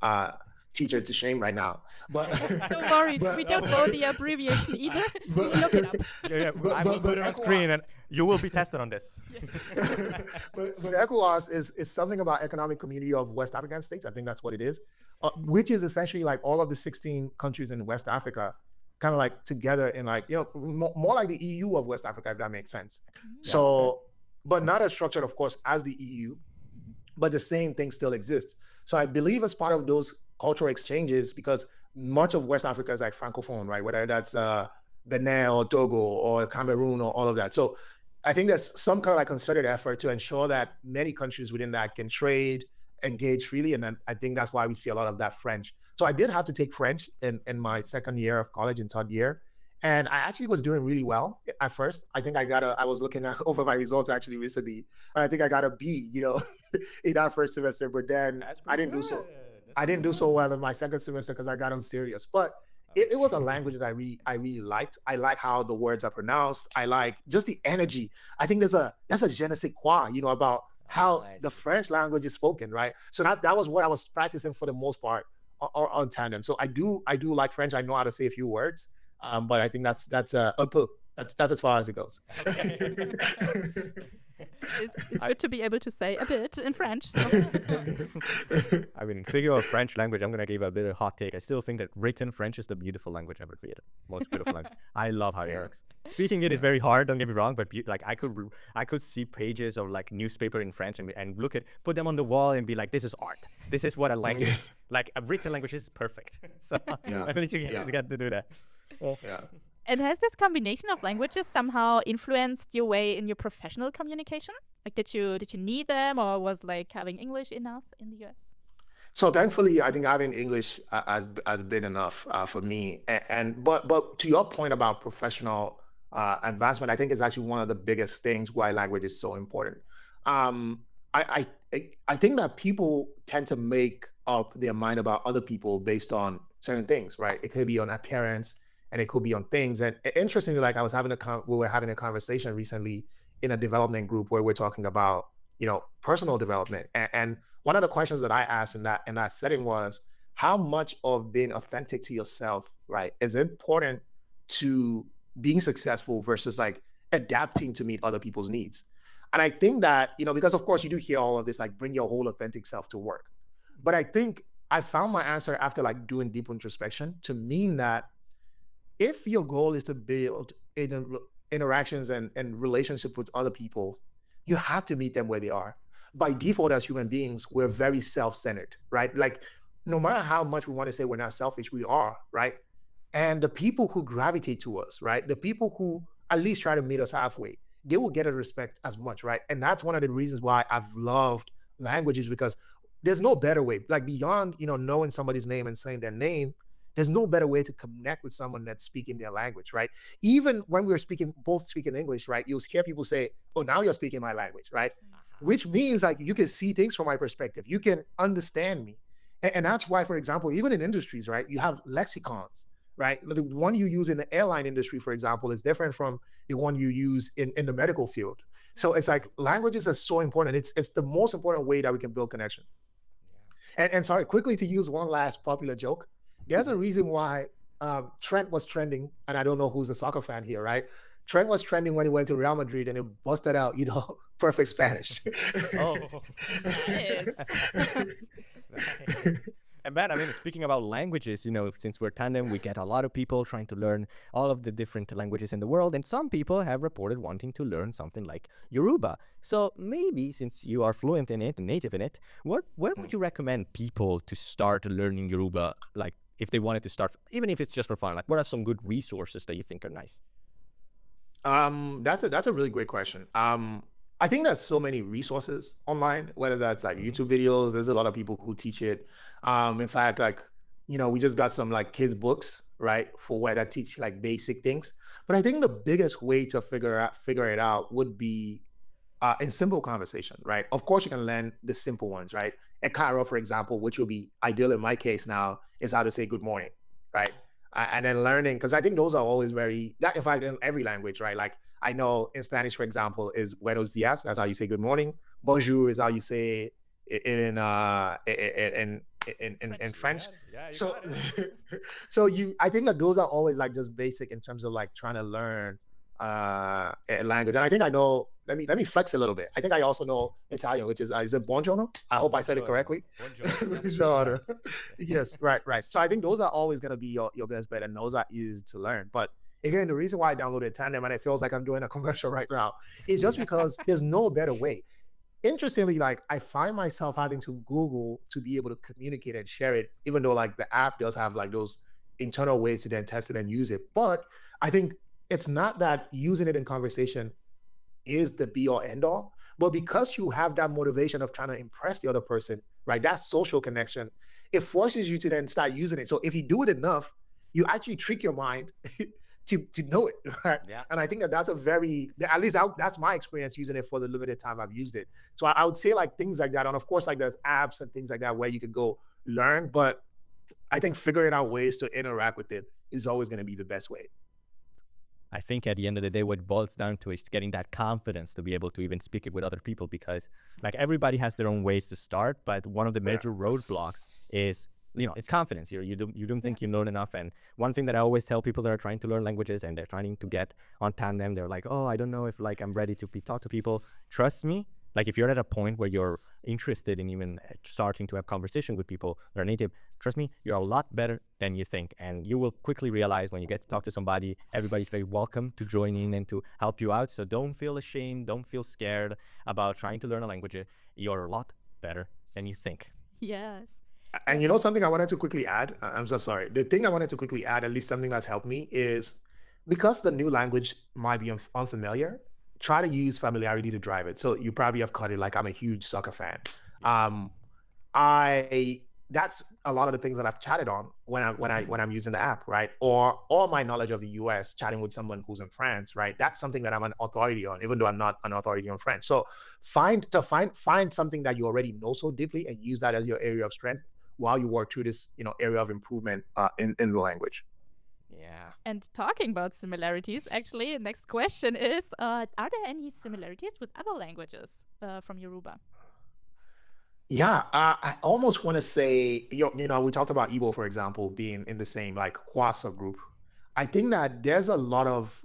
teacher to shame right now. But don't worry, we don't know the abbreviation either. Look it up. I will put it on screen, and You will be tested on this. but ECOWAS is something about Economic Community of West African States. I think that's what it is, which is essentially like all of the 16 countries in West Africa kind of like together in like, more like the EU of West Africa, if that makes sense. So, but not as structured, of course, as the EU, but the same thing still exists. So I believe as part of those cultural exchanges, because much of West Africa is like Francophone, right? Whether that's Benin or Togo or Cameroon or all of that. So I think there's some kind of like concerted effort to ensure that many countries within that can trade, engage freely. And then I think that's why we see a lot of that French. So I did have to take French in my second year of college and third year. And I actually was doing really well at first. I think I was looking at over my results actually recently. And I think I got a B, in that first semester. But then I didn't do so well in my second semester because I got on serious. But it was a language that I really liked. I like how the words are pronounced. I like just the energy. I think that's a je ne sais quoi, about how the French language is spoken, right? So that was what I was practicing for the most part on Tandem. So I do like French. I know how to say a few words, but I think that's un peu. That's as far as it goes. It's good to be able to say a bit in French. So. I mean, figure out French language, I'm going to give a bit of a hot take. I still think that written French is the beautiful language ever created. Most beautiful language. I love how it works. Speaking it is very hard, don't get me wrong, but like I could see pages of like newspaper in French and put them on the wall and be like, this is art. This is what I like. Like a written language is perfect. So I think you get to do that. Yeah. And has this combination of languages somehow influenced your way in your professional communication? Like, did you need them, or was like having English enough in the US? So thankfully, I think having English has been enough for me. But to your point about professional advancement, I think it's actually one of the biggest things why language is so important. I think that people tend to make up their mind about other people based on certain things, right? It could be on appearance, and it could be on things. And interestingly, like we were having a conversation recently in a development group where we're talking about, personal development. And one of the questions that I asked in that setting was, how much of being authentic to yourself, right, is important to being successful versus like adapting to meet other people's needs? And I think that, because of course you do hear all of this, like bring your whole authentic self to work. But I think I found my answer after like doing deep introspection to mean that if your goal is to build interactions and relationship with other people, you have to meet them where they are. By default, as human beings, we're very self-centered, right? Like, no matter how much we want to say we're not selfish, we are, right? And the people who gravitate to us, right? The people who at least try to meet us halfway, they will get a respect as much, right? And that's one of the reasons why I've loved languages, because there's no better way, like beyond, knowing somebody's name and saying their name, there's no better way to connect with someone that's speaking their language, right? Even when we're both speaking English, right? You'll hear people say, oh, now you're speaking my language, right? Which means like you can see things from my perspective. You can understand me. And that's why, for example, even in industries, right? You have lexicons, right? The one you use in the airline industry, for example, is different from the one you use in the medical field. So it's like languages are so important. It's the most important way that we can build connection. And sorry, quickly to use one last popular joke. There's a reason why Trent was trending, and I don't know who's a soccer fan here, right? Trent was trending when he went to Real Madrid and he busted out, perfect Spanish. Oh, Yes. And man, I mean, speaking about languages, since we're Tandem, we get a lot of people trying to learn all of the different languages in the world. And some people have reported wanting to learn something like Yoruba. So maybe since you are fluent in it and native in it, where would you recommend people to start learning Yoruba? Like if they wanted to start, even if it's just for fun, like what are some good resources that you think are nice? That's a really great question. I think there's so many resources online, whether that's like YouTube videos, there's a lot of people who teach it. In fact, like, we just got some like kids books, right, for where that teach like basic things. But I think the biggest way to figure it out would be in simple conversation, right? Of course, you can learn the simple ones, right? Ekaro, for example, which will be ideal in my case now, is how to say good morning, right? And then learning, because I think those are always in fact, in every language, right? Like I know in Spanish, for example, is buenos dias. That's how you say good morning. Bonjour is how you say it in French. Yeah, So I think that those are always like just basic in terms of like trying to learn language. And I think I know, let me flex a little bit. I think I also know Italian, which is it buongiorno? I hope I said it correctly. Buongiorno. Yes, right. So I think those are always going to be your best bet, and those are easy to learn. But again, the reason why I downloaded Tandem, and it feels like I'm doing a commercial right now, is just because there's no better way. Interestingly, like I find myself having to Google to be able to communicate and share it, even though like the app does have like those internal ways to then test it and use it. But I think it's not that using it in conversation is the be all end all, but because you have that motivation of trying to impress the other person, right? That social connection, it forces you to then start using it. So if you do it enough, you actually trick your mind to know it, right? Yeah. And I think that that's a very, at least that's my experience using it for the limited time I've used it. So I would say like things like that. And of course, like there's apps and things like that where you could go learn, but I think figuring out ways to interact with it is always going to be the best way. I think at the end of the day, what it boils down to is getting that confidence to be able to even speak it with other people, because like everybody has their own ways to start, but one of the major roadblocks is, it's confidence. You don't think you know enough. And one thing that I always tell people that are trying to learn languages and they're trying to get on Tandem, they're like, oh, I don't know if like I'm ready to talk to people. Trust me. Like if you're at a point where you're interested in even starting to have conversation with people that are native, trust me, you're a lot better than you think. And you will quickly realize when you get to talk to somebody, everybody's very welcome to join in and to help you out. So don't feel ashamed. Don't feel scared about trying to learn a language. You're a lot better than you think. Yes. And you know something I wanted to quickly add? I'm so sorry. The thing I wanted to quickly add, at least something that's helped me, is because the new language might be unfamiliar, try to use familiarity to drive it. So you probably have caught it like I'm a huge soccer fan. Um, I that's a lot of the things that I've chatted on when I'm using the app, right? Or all my knowledge of the US, chatting with someone who's in France, right? That's something that I'm an authority on, even though I'm not an authority on French. So find something that you already know so deeply and use that as your area of strength while you work through this, area of improvement in the language. Yeah. And talking about similarities, actually, next question is, are there any similarities with other languages from Yoruba? Yeah, I almost want to say, we talked about Igbo, for example, being in the same like Kwasa group. I think that there's a lot of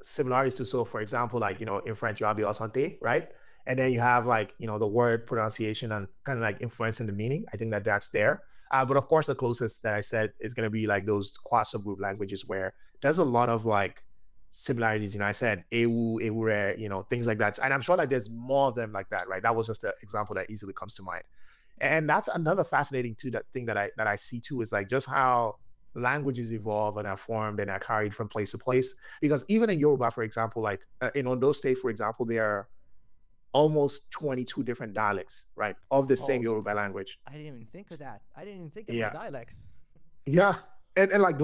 similarities to, so for example, like, in French, you have the asante, right? And then you have like, the word pronunciation and kind of like influencing the meaning. I think that that's there. But of course, the closest that I said is going to be like those Kwasa group languages where there's a lot of like similarities. I said ewu, ewure, things like that. And I'm sure like there's more of them like that, right? That was just an example that easily comes to mind. And that's another fascinating too, that thing that I see too, is like just how languages evolve and are formed and are carried from place to place. Because even in Yoruba, for example, like in Ondo State, for example, there are almost 22 different dialects, right, of the same Oh, Yoruba language. I didn't even think of that. I didn't even think of the Yeah. dialects. Yeah. And like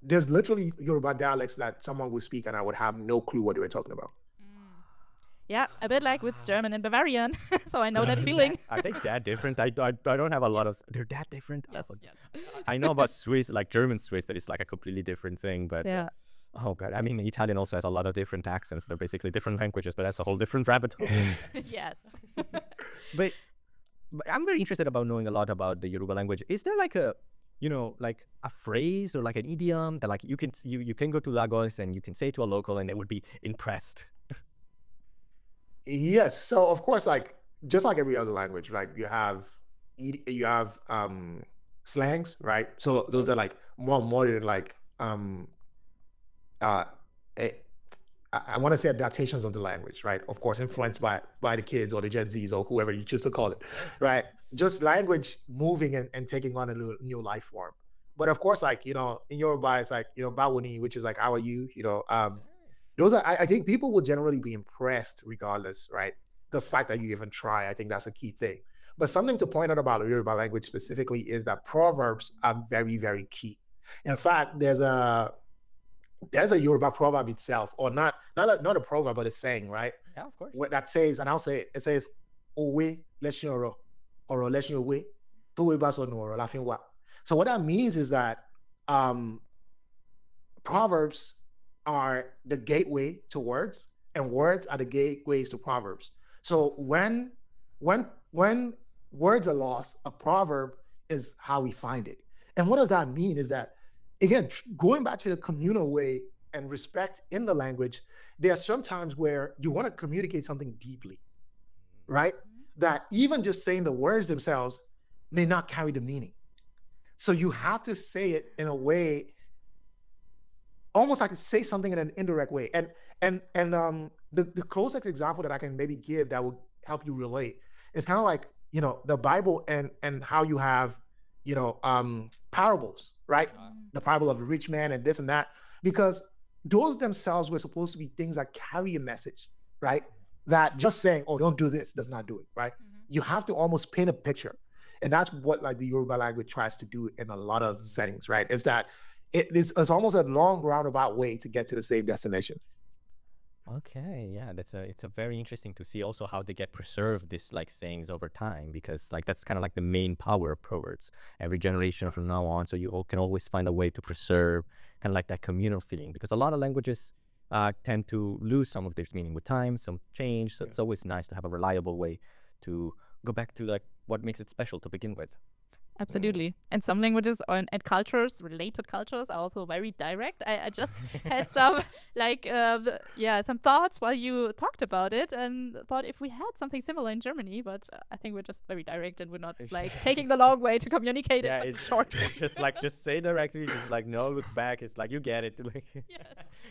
there's literally Yoruba dialects that someone would speak and I would have no clue what they were talking about. Yeah, a bit like with German and Bavarian. So I know that feeling. Are they that different? I don't have a lot of. They're that different. Yes, That's yes. I know about Swiss, like German Swiss, that is like a completely different thing. But Yeah. oh god, I mean Italian also has a lot of different accents. They're basically different languages, but that's a whole different rabbit hole. Yes. but, but I'm very interested about knowing a lot about the Yoruba language. Is there like a like a phrase or like an idiom that like you can go to Lagos and you can say to a local and they would be impressed? Yes. So of course, like just like every other language, right? You have slangs, right? So those are like more modern, like uh eh, I want to say adaptations of the language, right? Of course, influenced by the kids or the Gen Zs or whoever you choose to call it, right? Just language moving and taking on a new life form. But of course, like, in Yoruba, it's like, Bawoni, which is like, how are you? Those are, I think people will generally be impressed regardless, right? The fact that you even try, I think that's a key thing. But something to point out about Yoruba language specifically is that proverbs are very, very key. In fact, there's a Yoruba proverb itself, or not a proverb, but a saying, right? Yeah, of course. What that says, and I'll say it. It says, "Owe leshin oro leshin owe, towe baso no oro lafin wa." So what that means is that um, proverbs are the gateway to words, and words are the gateways to proverbs. So when words are lost, a proverb is how we find it. And what does that mean? Is that again going back to the communal way? and respect in the language, there are some times where you want to communicate something deeply, right? That even just saying the words themselves may not carry the meaning. So you have to say it in a way, almost like say something in an indirect way. The closest example that I can maybe give that will help you relate is kind of like, the Bible and how you have, parables, right? The parable of the rich man and this and that, because those themselves were supposed to be things that carry a message, right? That just saying, oh, don't do this does not do it, right? You have to almost paint a picture. And that's what like the Yoruba language tries to do in a lot of settings, right? Is that it's almost a long roundabout way to get to the same destination. Okay, yeah, it's a very interesting to see also how they get preserved this like sayings over time, because like that's kind of like the main power of proverbs every generation from now on. So you can always find a way to preserve kind of like that communal feeling, because a lot of languages tend to lose some of their meaning with time, some change. So it's always nice to have a reliable way to go back to like what makes it special to begin with. Absolutely. And some languages and cultures, related cultures, are also very direct. I just had some some thoughts while you talked about it, and thought if we had something similar in Germany, but I think we're just very direct and we're not like taking the long way to communicate Yeah, it. it's short. just say directly, just like no look back. It's like you get it. Yes.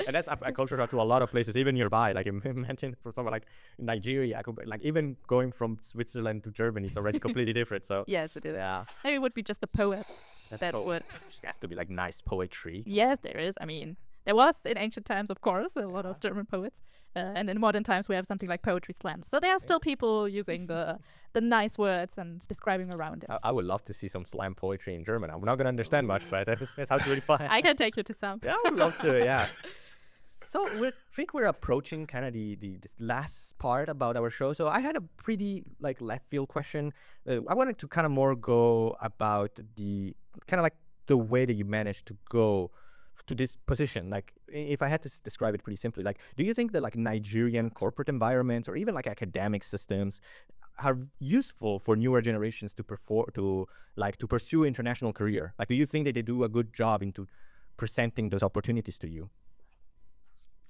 And that's a culture to a lot of places, even nearby. Like you mentioned, for someone like Nigeria, like even going from Switzerland to Germany is already completely different. So Yes, it is. yeah, Maybe it would be just the poets that would. it has to be like nice poetry. Yes, there is. I mean, there was in ancient times, of course, a lot of German poets. And in modern times, we have something like poetry slams. So there are still people using the nice words and describing around it. I would love to see some slam poetry in German. I'm not going to understand much, but that sounds really fun. I can take you to some. Yeah, I would love to, yes. So I think we're approaching kind of this last part about our show. So I had a pretty like left field question. I wanted to kind of more go about the kind of like the way that you managed to go to this position. Like if I had to describe it pretty simply, like do you think that like Nigerian corporate environments or even like academic systems are useful for newer generations to pursue international career? Like do you think that they do a good job into presenting those opportunities to you?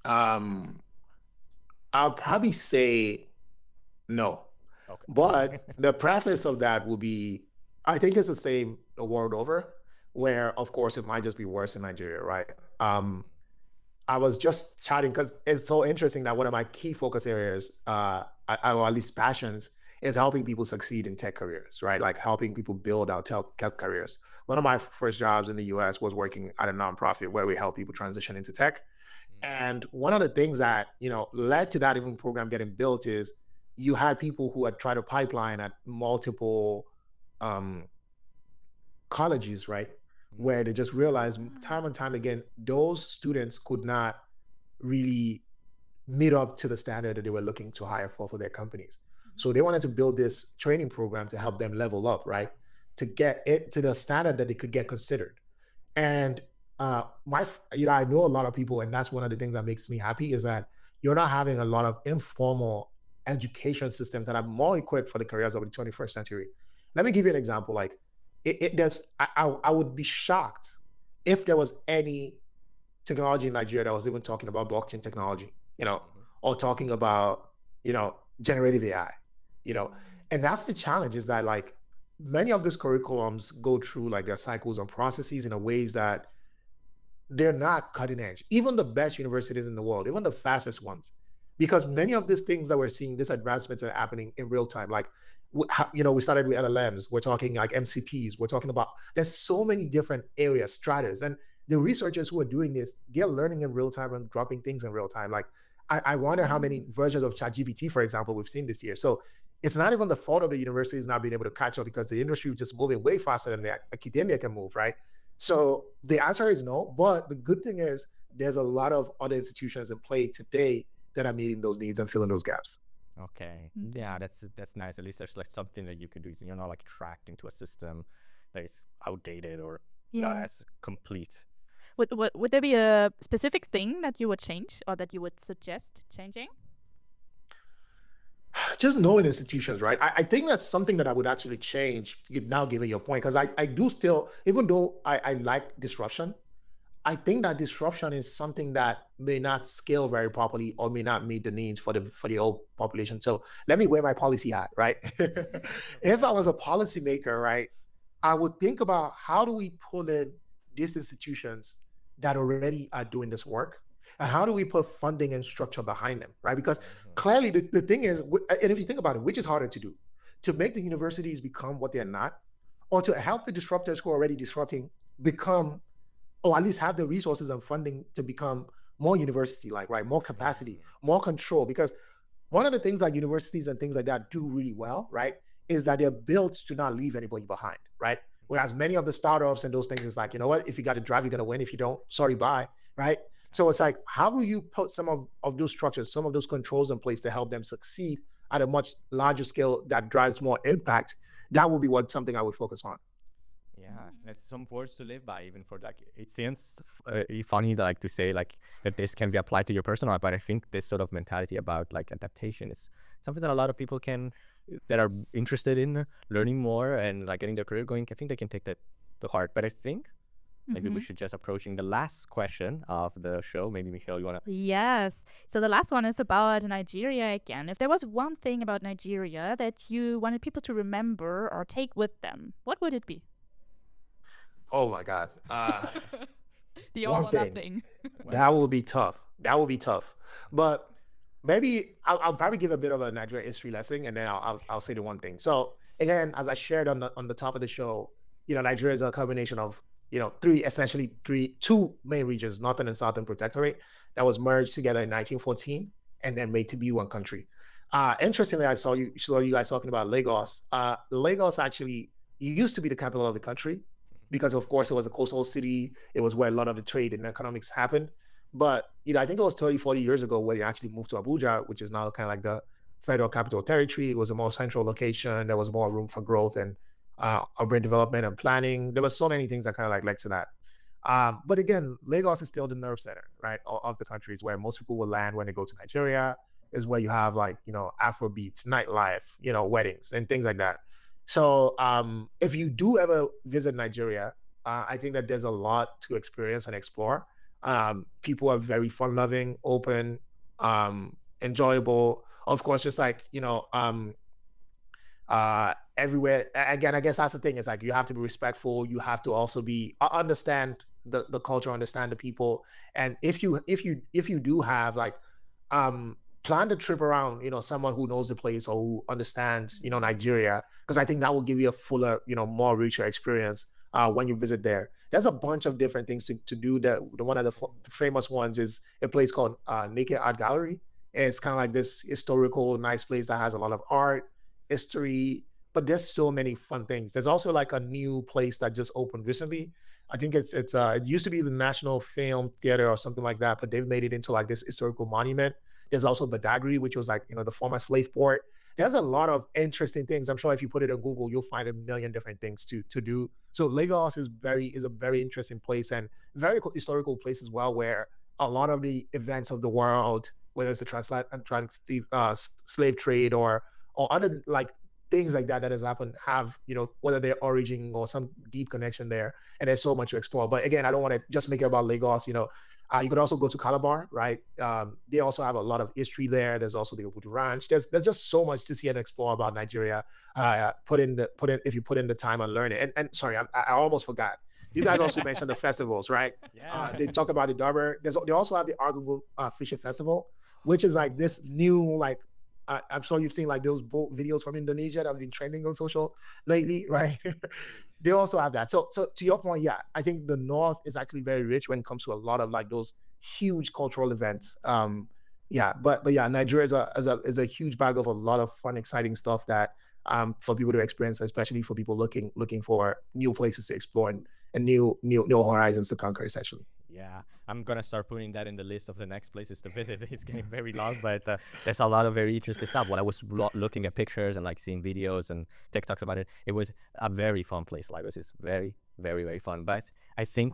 I'll probably say no. Okay. But the preface of that will be, I think it's the same the world over, where of course it might just be worse in Nigeria, right? I was just chatting because it's so interesting that one of my key focus areas, or at least passions, is helping people succeed in tech careers, right? Like helping people build out tech careers. One of my first jobs in the US was working at a nonprofit where we help people transition into tech. And one of the things that, led to that even program getting built is you had people who had tried to pipeline at multiple colleges, right? Where they just realized time and time again, those students could not really meet up to the standard that they were looking to hire for their companies. So they wanted to build this training program to help them level up, right? To get it to the standard that they could get considered. And I know a lot of people, and that's one of the things that makes me happy is that you're not having a lot of informal education systems that are more equipped for the careers of the 21st century. Let me give you an example. Like, I would be shocked if there was any technology in Nigeria that was even talking about blockchain technology, or talking about, generative AI, and that's the challenge is that like many of these curriculums go through like their cycles and processes in a ways that they're not cutting edge. Even the best universities in the world, even the fastest ones, because many of these things that we're seeing, these advancements are happening in real time. Like, we started with LLMs. We're talking like MCPs. We're talking about, there's so many different areas, stratas. And the researchers who are doing this, they're learning in real time and dropping things in real time. Like, I wonder how many versions of ChatGPT, for example, we've seen this year. So it's not even the fault of the universities not being able to catch up because the industry is just moving way faster than the academia can move, right? So the answer is no, but the good thing is there's a lot of other institutions in play today that are meeting those needs and filling those gaps. Okay. Yeah, that's nice. At least there's like something that you can do. So you're not like tracked into a system that is outdated or not as complete. Would there be a specific thing that you would change or that you would suggest changing? Just knowing institutions, right? I think that's something that I would actually change now, given your point, because I do still, even though I like disruption, I think that disruption is something that may not scale very properly or may not meet the needs for the whole population. So let me wear my policy hat, right? If I was a policymaker, right, I would think about how do we pull in these institutions that already are doing this work, and how do we put funding and structure behind them, right? Because clearly the thing is, and if you think about it, which is harder to do, to make the universities become what they're not, or to help the disruptors who are already disrupting become, or at least have the resources and funding to become more university like, right? More capacity, more control. Because one of the things that universities and things like that do really well, right, is that they're built to not leave anybody behind, right? Whereas many of the startups and those things is like, you know what, if you got to drive, you're going to win. If you don't, sorry, bye, right? So it's like, how will you put some of those structures, some of those controls in place to help them succeed at a much larger scale that drives more impact? That would be what something I would focus on. Yeah, that's some words to live by. Even for like, it seems funny like to say like that this can be applied to your personal life, but I think this sort of mentality about like adaptation is something that a lot of people can that are interested in learning more and like getting their career going. I think they can take that to heart. But I think maybe we should just approaching the last question of the show. Maybe Michelle, you wanna? Yes. So the last one is about Nigeria again. If there was one thing about Nigeria that you wanted people to remember or take with them, what would it be? Oh my God. The all One or thing. nothing. That will be tough. That will be tough. But maybe I'll probably give a bit of a Nigeria history lesson, and then I'll say the one thing. So again, as I shared on the top of the show, you know, Nigeria is a combination of, you know, two main regions, Northern and Southern Protectorate, that was merged together in 1914 and then made to be one country. Interestingly, I saw you guys talking about Lagos. Lagos actually used to be the capital of the country because, of course, it was a coastal city. It was where a lot of the trade and economics happened. But, you know, I think it was 30, 40 years ago where they actually moved to Abuja, which is now kind of like the federal capital territory. It was a more central location. There was more room for growth and urban development and planning. There were so many things that kind of like led to that. But again, Lagos is still the nerve center, right, of the country. Is where most people will land when they go to Nigeria. Is where you have like, you know, Afro beats, nightlife, you know, weddings and things like that. So if you do ever visit Nigeria, I think that there's a lot to experience and explore. People are very fun loving, open, enjoyable. Of course, just like, you know, everywhere. Again, I guess that's the thing. It's like you have to be respectful. You have to also be understand the culture, understand the people. And if you do have like plan the trip around, you know, someone who knows the place or who understands, you know, Nigeria, because I think that will give you a fuller, you know, more richer experience when you visit there. There's a bunch of different things to do. The one of the famous ones is a place called Naked Art Gallery. It's kind of like this historical, nice place that has a lot of art, history, but there's so many fun things. There's also like a new place that just opened recently. I think it used to be the National Film Theater or something like that, but they've made it into like this historical monument. There's also Badagry, which was like, you know, the former slave port. There's a lot of interesting things. I'm sure if you put it on Google, you'll find a million different things to do. So Lagos is a very interesting place and very historical place as well, where a lot of the events of the world, whether it's the slave trade or other like things like that has happened, have, you know, whether they're origin or some deep connection there. And there's so much to explore. But again, I don't want to just make it about Lagos. You know, you could also go to Calabar, right? They also have a lot of history there. There's also the Obudu Ranch. There's just so much to see and explore about Nigeria. If you put in the time and learn it. And sorry, I almost forgot. You guys also mentioned the festivals, right? Yeah. They talk about the Durbar. They also have the Argungu Fishing Festival, which is like this new like. I'm sure you've seen like those boat videos from Indonesia that have been trending on social lately, right? They also have that. So to your point, yeah, I think the North is actually very rich when it comes to a lot of like those huge cultural events. Yeah, but yeah, Nigeria is a huge bag of a lot of fun, exciting stuff that for people to experience, especially for people looking for new places to explore and new horizons to conquer, essentially. Yeah, I'm gonna start putting that in the list of the next places to visit. It's getting very long, but there's a lot of very interesting stuff. When I was looking at pictures and like seeing videos and TikToks about it, it was a very fun place. Lagos is very, very, very fun. But I think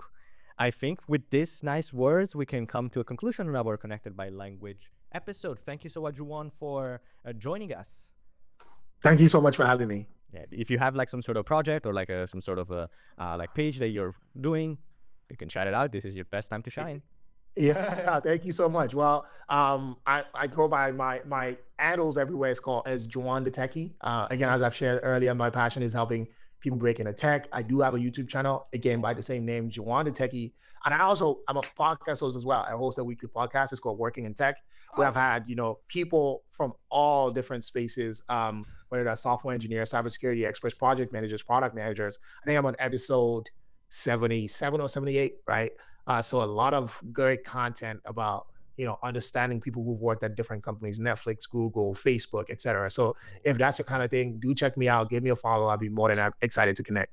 with these nice words, we can come to a conclusion of our Connected by Language episode. Thank you so much, Juwon, for joining us. Thank you so much for having me. Yeah, if you have like some sort of project or like some sort of like page that you're doing, you can shout it out. This is your best time to shine. Yeah, thank you so much. Well, I go by my handles everywhere is called as JuwonTheTechie. Again, as I've shared earlier, my passion is helping people break into tech. I do have a YouTube channel, again by the same name, JuwonTheTechie, and I'm a podcast host as well. I host a weekly podcast. It's called Working in Tech, where I've had people from all different spaces, whether that's software engineers, cybersecurity experts, project managers, product managers. I think I'm on episode 77 or 78, right? So a lot of great content about understanding people who've worked at different companies, Netflix, Google, Facebook, etc. So if that's your kind of thing, do check me out, give me a follow. I'll be more than excited to connect.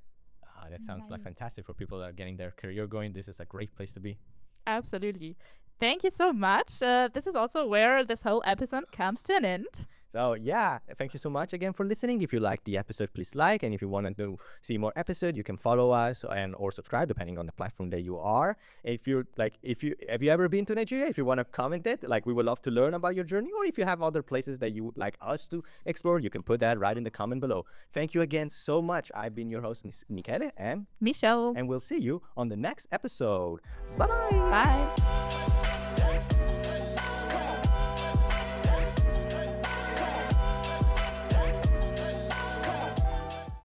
That sounds like Nice. fantastic for people that are getting their career going. This is a great place to be. Absolutely. Thank you so much. This is also where this whole episode comes to an end. So yeah, thank you so much again for listening. If you liked the episode, please like, and if you want to see more episodes, you can follow us or subscribe depending on the platform that you are. If you have you ever been to Nigeria? If you want to comment it, we would love to learn about your journey. Or if you have other places that you would like us to explore, you can put that right in the comment below. Thank you again so much. I've been your host, Michele, and Michelle. we'll see you on the next episode. Bye bye. Bye.